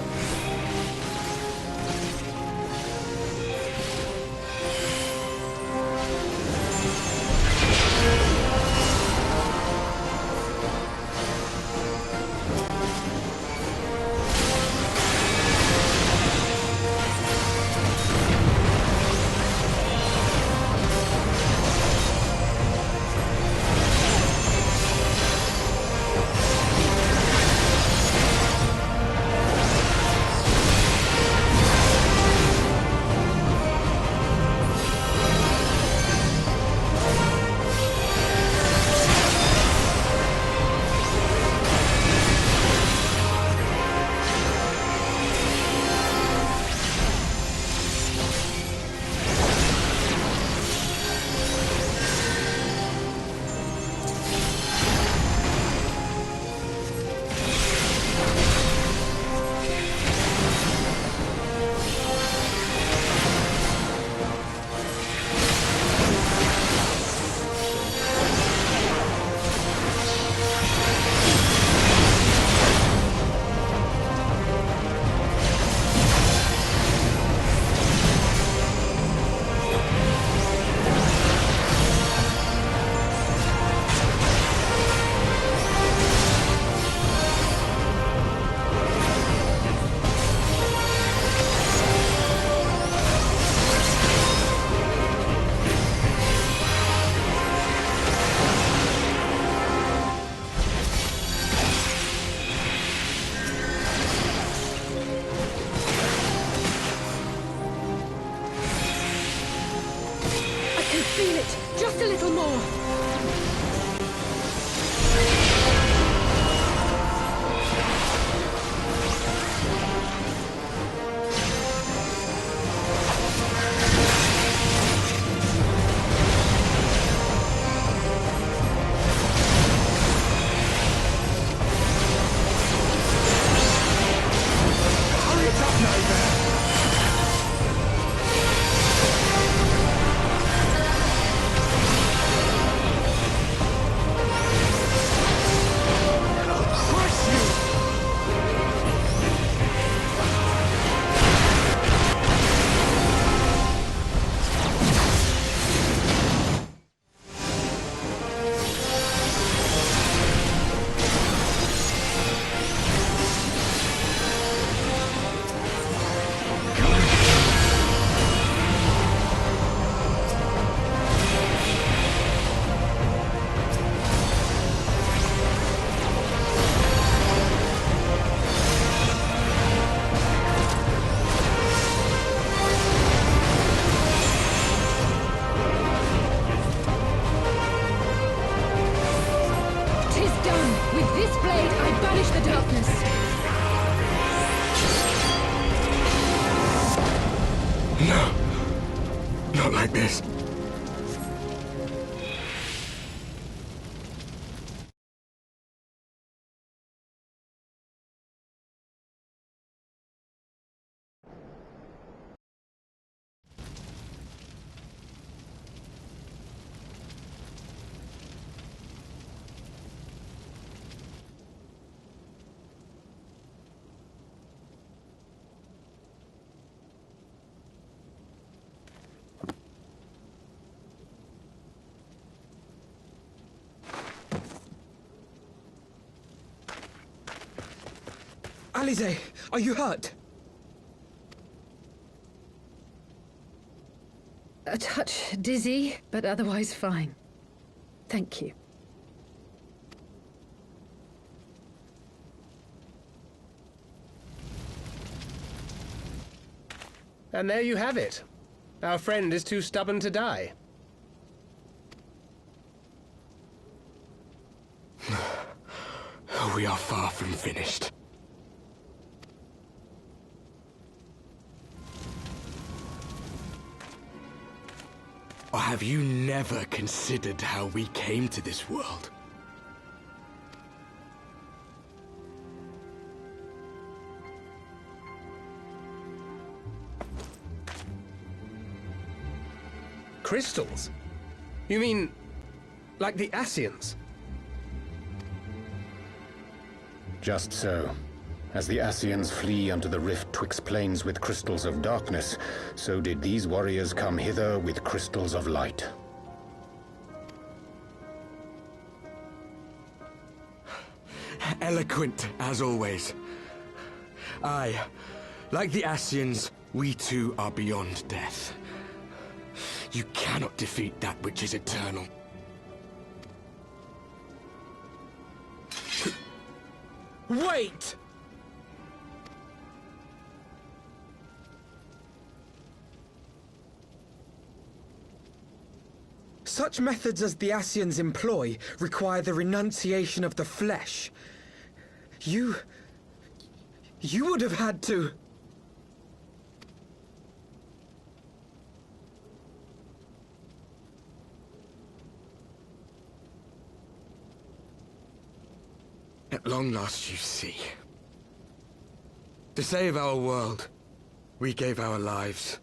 Speaker 13: Feel it! Just a little more!
Speaker 3: Not like this.
Speaker 2: Alize, are you hurt?
Speaker 13: A touch dizzy, but otherwise fine. Thank you.
Speaker 7: And there you have it. Our friend is too stubborn to die.
Speaker 3: We are far from finished. Or have you never considered how we came to this world?
Speaker 7: Crystals? You mean, like the Ascians?
Speaker 17: Just so. As the Ascians flee unto the rift twixt planes with crystals of darkness, so did these warriors come hither with crystals of light.
Speaker 3: Eloquent, as always. Aye, like the Ascians, we too are beyond death. You cannot defeat that which is eternal.
Speaker 2: Wait! Such methods as the Ascians employ require the renunciation of the flesh. You would have had to...
Speaker 3: At long last, you see. To save our world, we gave our lives.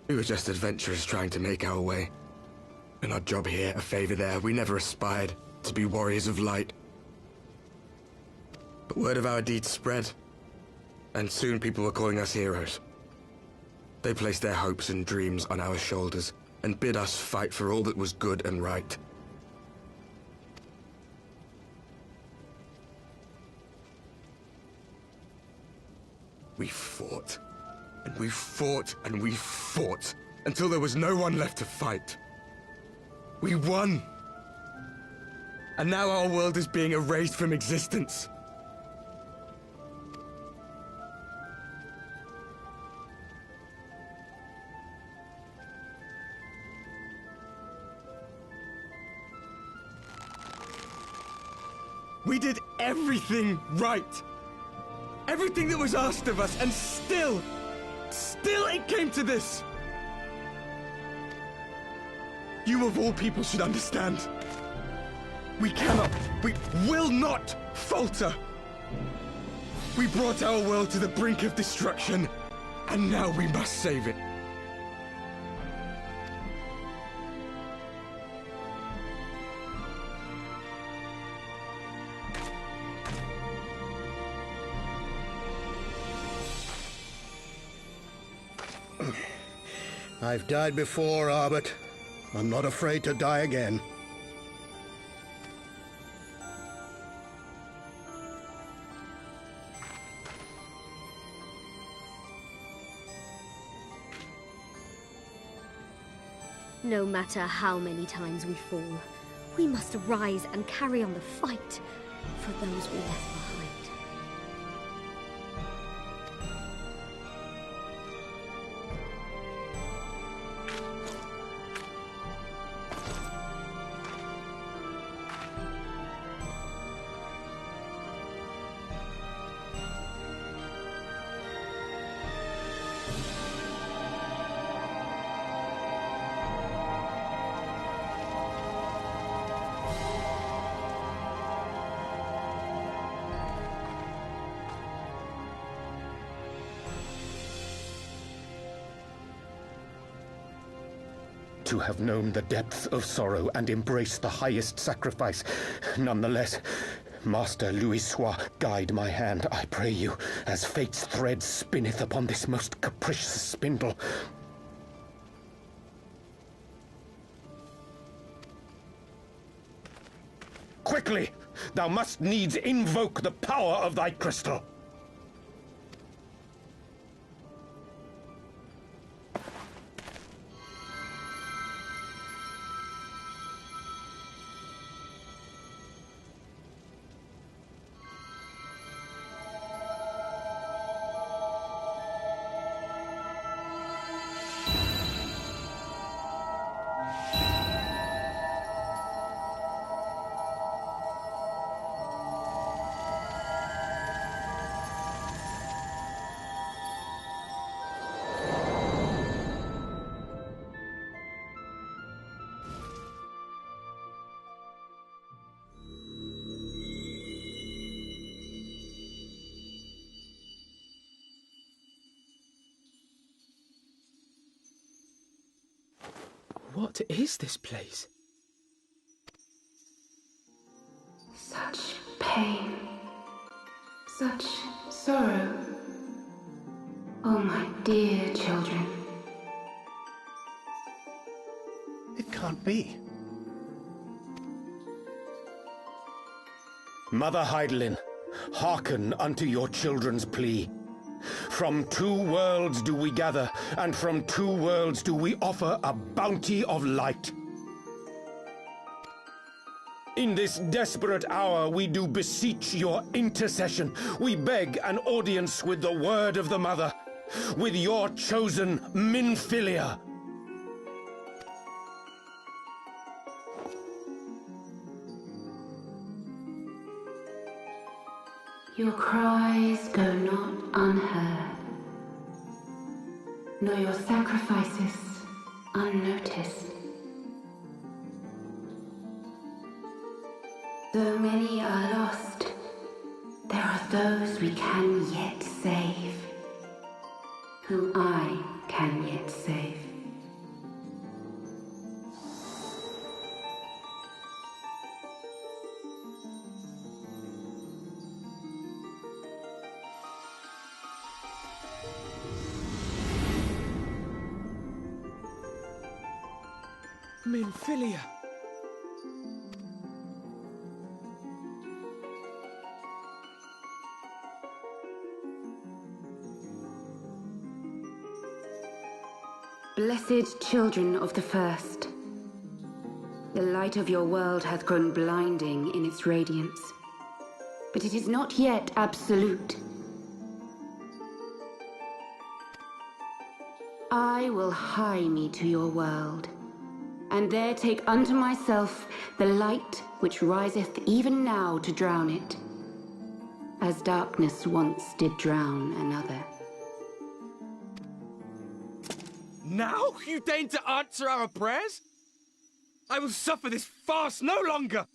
Speaker 3: We were just adventurers trying to make our way. An odd job here, a favor there. We never aspired to be warriors of light. But word of our deeds spread, and soon people were calling us heroes. They placed their hopes and dreams on our shoulders, and bid us fight for all that was good and right. We fought. And we fought, and we fought, until there was no one left to fight. We won! And now our world is being erased from existence. We did everything right. Everything that was asked of us, and still it came to this. You of all people should understand. We will not falter. We brought our world to the brink of destruction, and now we must save it.
Speaker 15: I've died before, Arbet. I'm not afraid to die again.
Speaker 14: No matter how many times we fall, we must arise and carry on the fight for those we left behind.
Speaker 17: To have known the depths of sorrow and embraced the highest sacrifice. Nonetheless, Master Louis-Sois, guide my hand, I pray you, as fate's thread spinneth upon this most capricious spindle. Quickly! Thou must needs invoke the power of thy crystal.
Speaker 2: What is this place?
Speaker 9: Such pain. Such sorrow. Oh, my dear children.
Speaker 15: It can't be.
Speaker 17: Mother Heidelin, hearken unto your children's plea. From two worlds do we gather, and from two worlds do we offer a bounty of light. In this desperate hour we do beseech your intercession. We beg an audience with the word of the Mother, with your chosen Minfilia.
Speaker 9: Your cries go not unheard, nor your sacrifices unnoticed. Though many are lost, there are those we can yet save, whom I can yet save.
Speaker 3: Minfilia.
Speaker 9: Blessed children of the First, The light of your world hath grown blinding in its radiance. But it is not yet absolute. I will hie me to your world, and there take unto myself the light which riseth even now to drown it, as darkness once did drown another.
Speaker 3: Now you deign to answer our prayers? I will suffer this farce no longer!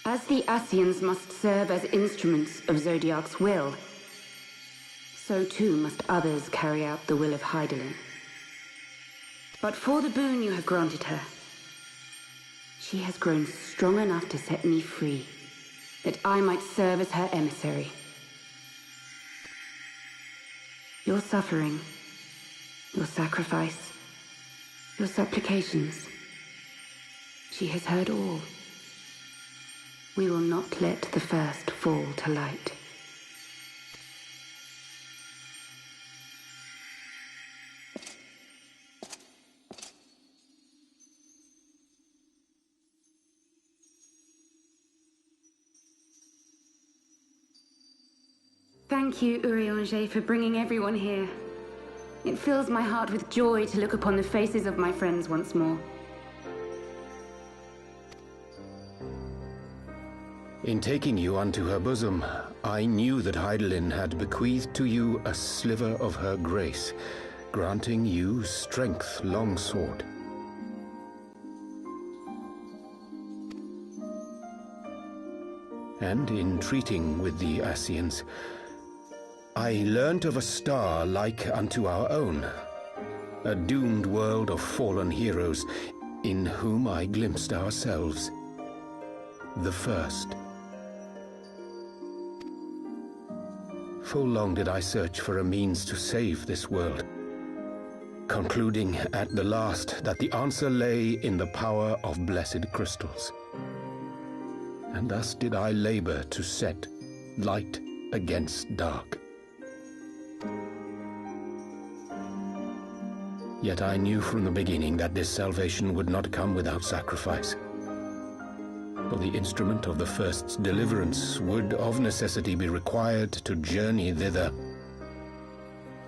Speaker 9: As the Ascians must serve as instruments of Zodiark's will, so too must others carry out the will of Hydaelyn. But for the boon you have granted her, she has grown strong enough to set me free, that I might serve as her emissary. Your suffering, your sacrifice, your supplications, she has heard all. We will not let the first fall to light. Thank you, Urianger, for bringing everyone here. It fills my heart with joy to look upon the faces of my friends once more.
Speaker 17: In taking you unto her bosom, I knew that Hydaelyn had bequeathed to you a sliver of her grace, granting you strength long sought. And in treating with the Ascians, I learnt of a star like unto our own, a doomed world of fallen heroes, in whom I glimpsed ourselves, the first. Full long did I search for a means to save this world, concluding at the last that the answer lay in the power of blessed crystals. And thus did I labor to set light against dark. Yet I knew from the beginning that this salvation would not come without sacrifice. For the instrument of the first's deliverance would of necessity be required to journey thither,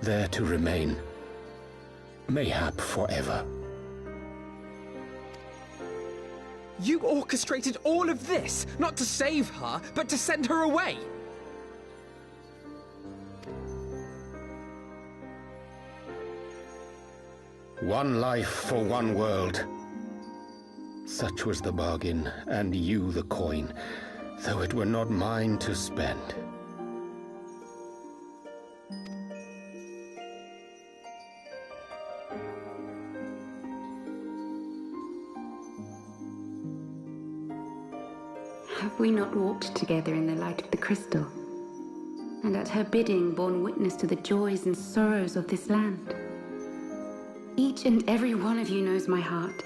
Speaker 17: there to remain, mayhap forever.
Speaker 2: You orchestrated all of this, not to save her, but to send her away!
Speaker 17: One life for one world. Such was the bargain, and you the coin, though it were not mine to spend.
Speaker 9: Have we not walked together in the light of the crystal, and at her bidding borne witness to the joys and sorrows of this land? Each and every one of you knows my heart.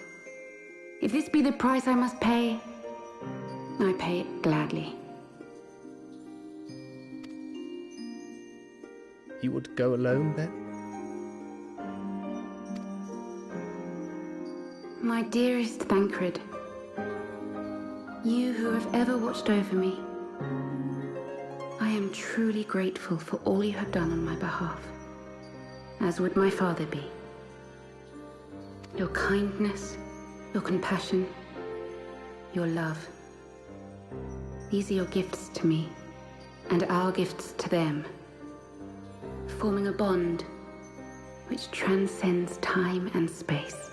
Speaker 9: If this be the price I must pay, I pay it gladly.
Speaker 7: You would go alone, then?
Speaker 9: My dearest Thancred, you who have ever watched over me, I am truly grateful for all you have done on my behalf, as would my father be. Your kindness, your compassion, your love. These are your gifts to me, and our gifts to them, forming a bond which transcends time and space.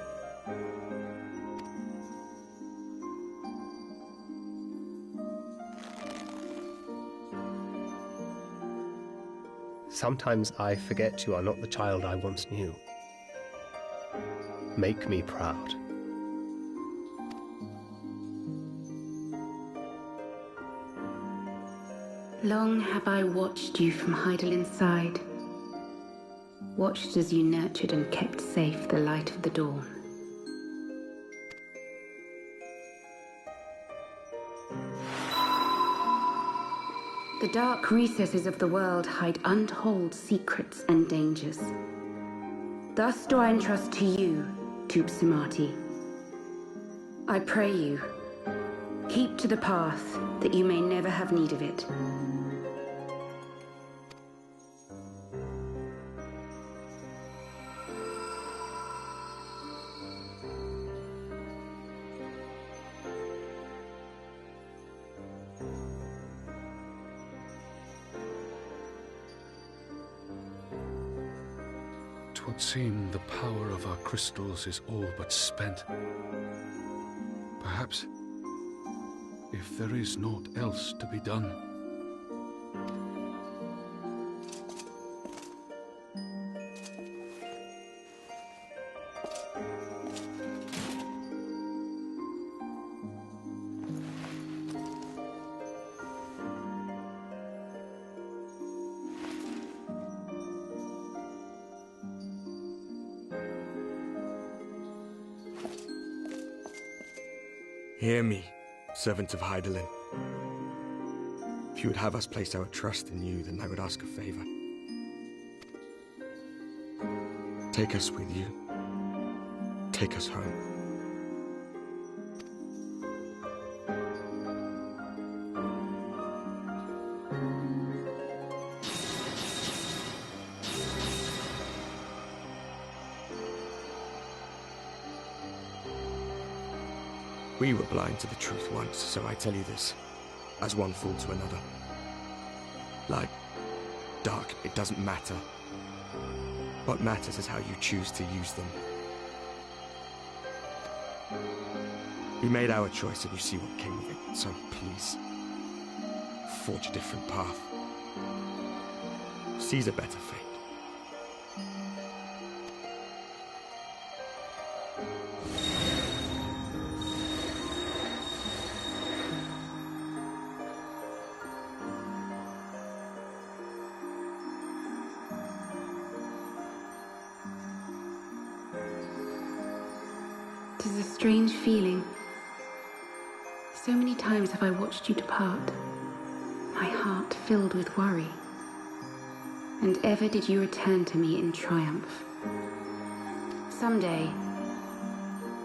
Speaker 7: Sometimes I forget you are not the child I once knew. Make me proud.
Speaker 9: Long have I watched you from Hydaelyn's side, watched as you nurtured and kept safe the light of the dawn. The dark recesses of the world hide untold secrets and dangers. Thus do I entrust to you, Tupsimati. I pray you, keep to the path that you may never have need of it.
Speaker 1: Twould seem the power of our crystals is all but spent. Perhaps, if there is naught else to be done.
Speaker 3: Hear me, servant of Hydaelyn. If you would have us place our trust in you, then I would ask a favor. Take us with you. Take us home. We were blind to the truth once, so I tell you this, as one fool to another. Light, dark, it doesn't matter. What matters is how you choose to use them. We made our choice and you see what came of it, so please, forge a different path. Seize a better fate.
Speaker 9: It is a strange feeling. So many times have I watched you depart, my heart filled with worry. And ever did you return to me in triumph. Someday,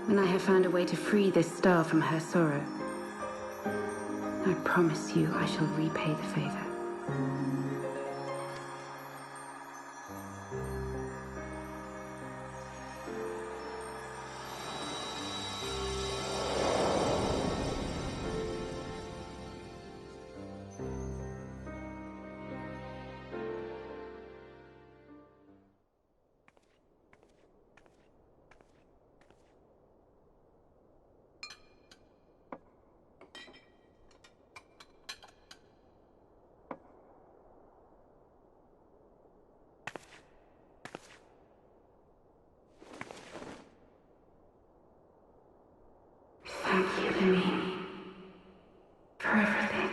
Speaker 9: when I have found a way to free this star from her sorrow, I promise you I shall repay the favor. Thank you, Lemmy, for everything.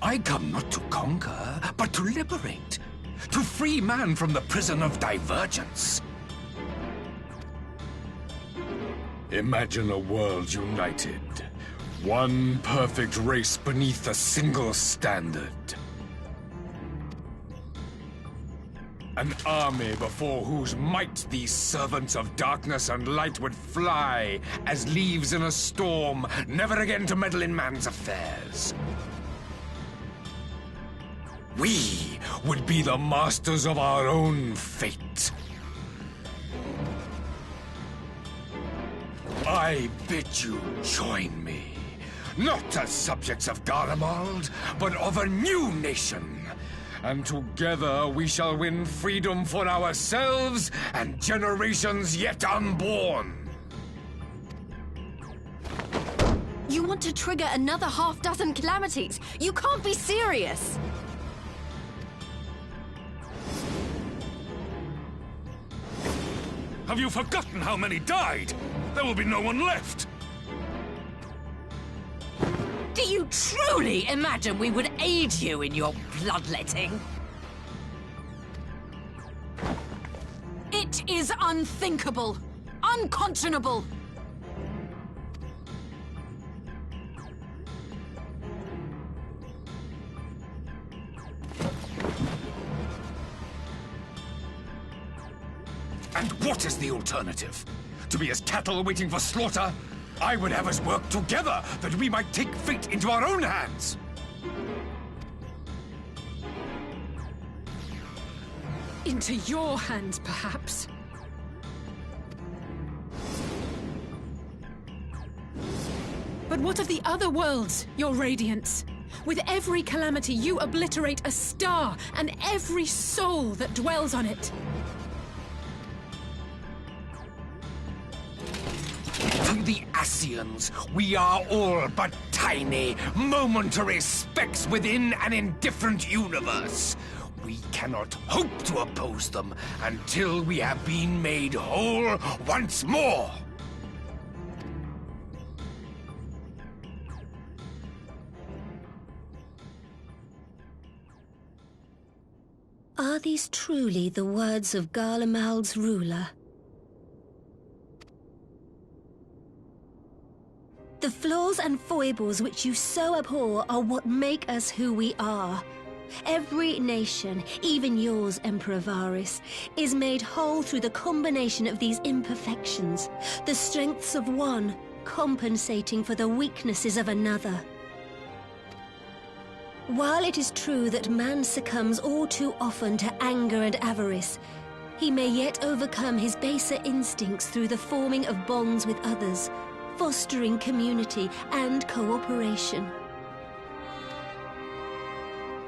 Speaker 4: I come not to conquer, but to liberate. To free man from the prison of divergence. Imagine a world united. One perfect race beneath a single standard. An army before whose might these servants of darkness and light would fly as leaves in a storm, never again to meddle in man's affairs. We would be the masters of our own fate. I bid you join me, not as subjects of Garlemald, but of a new nation. And together we shall win freedom for ourselves and generations yet unborn.
Speaker 5: You want to trigger another half-dozen calamities? You can't be serious!
Speaker 4: Have you forgotten how many died? There will be no one left.
Speaker 5: Do you truly imagine we would aid you in your bloodletting? It is unthinkable, unconscionable.
Speaker 4: And what is the alternative? To be as cattle waiting for slaughter? I would have us work together, that we might take fate into our own hands.
Speaker 13: Into your hands, perhaps. But what of the other worlds, your radiance? With every calamity, you obliterate a star and every soul that dwells on it.
Speaker 4: To the Ascians, we are all but tiny, momentary specks within an indifferent universe. We cannot hope to oppose them until we have been made whole once more.
Speaker 14: Are these truly the words of Garlemald's ruler? The flaws and foibles which you so abhor are what make us who we are. Every nation, even yours, Emperor Varys, is made whole through the combination of these imperfections, the strengths of one compensating for the weaknesses of another. While it is true that man succumbs all too often to anger and avarice, he may yet overcome his baser instincts through the forming of bonds with others, fostering community and cooperation.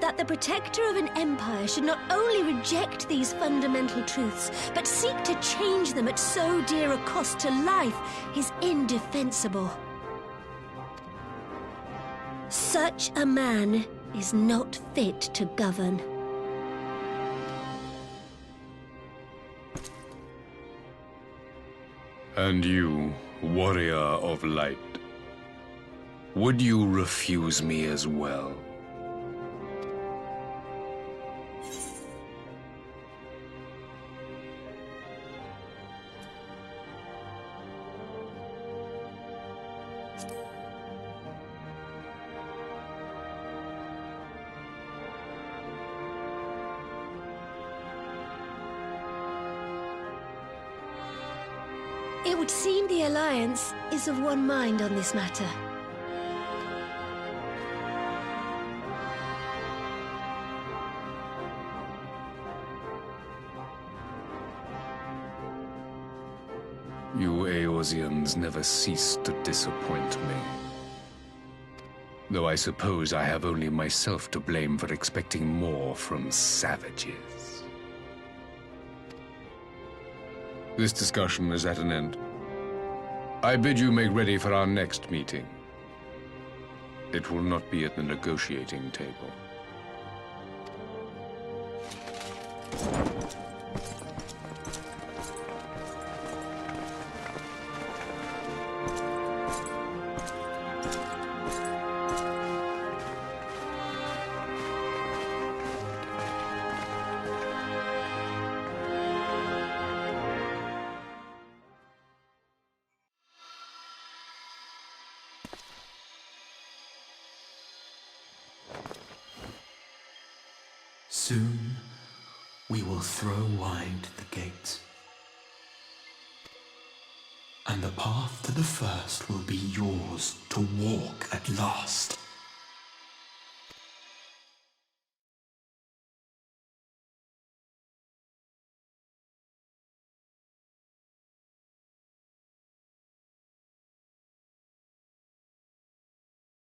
Speaker 14: That the protector of an empire should not only reject these fundamental truths, but seek to change them at so dear a cost to life is indefensible. Such a man is not fit to govern.
Speaker 4: And you, warrior of light, would you refuse me as well?
Speaker 14: It would seem the Alliance is of one mind on this matter.
Speaker 4: You Eorzeans never cease to disappoint me. Though I suppose I have only myself to blame for expecting more from savages. This discussion is at an end. I bid you make ready for our next meeting. It will not be at the negotiating table.
Speaker 18: Soon, we will throw wide the gate. And the path to the first will be yours to walk at last.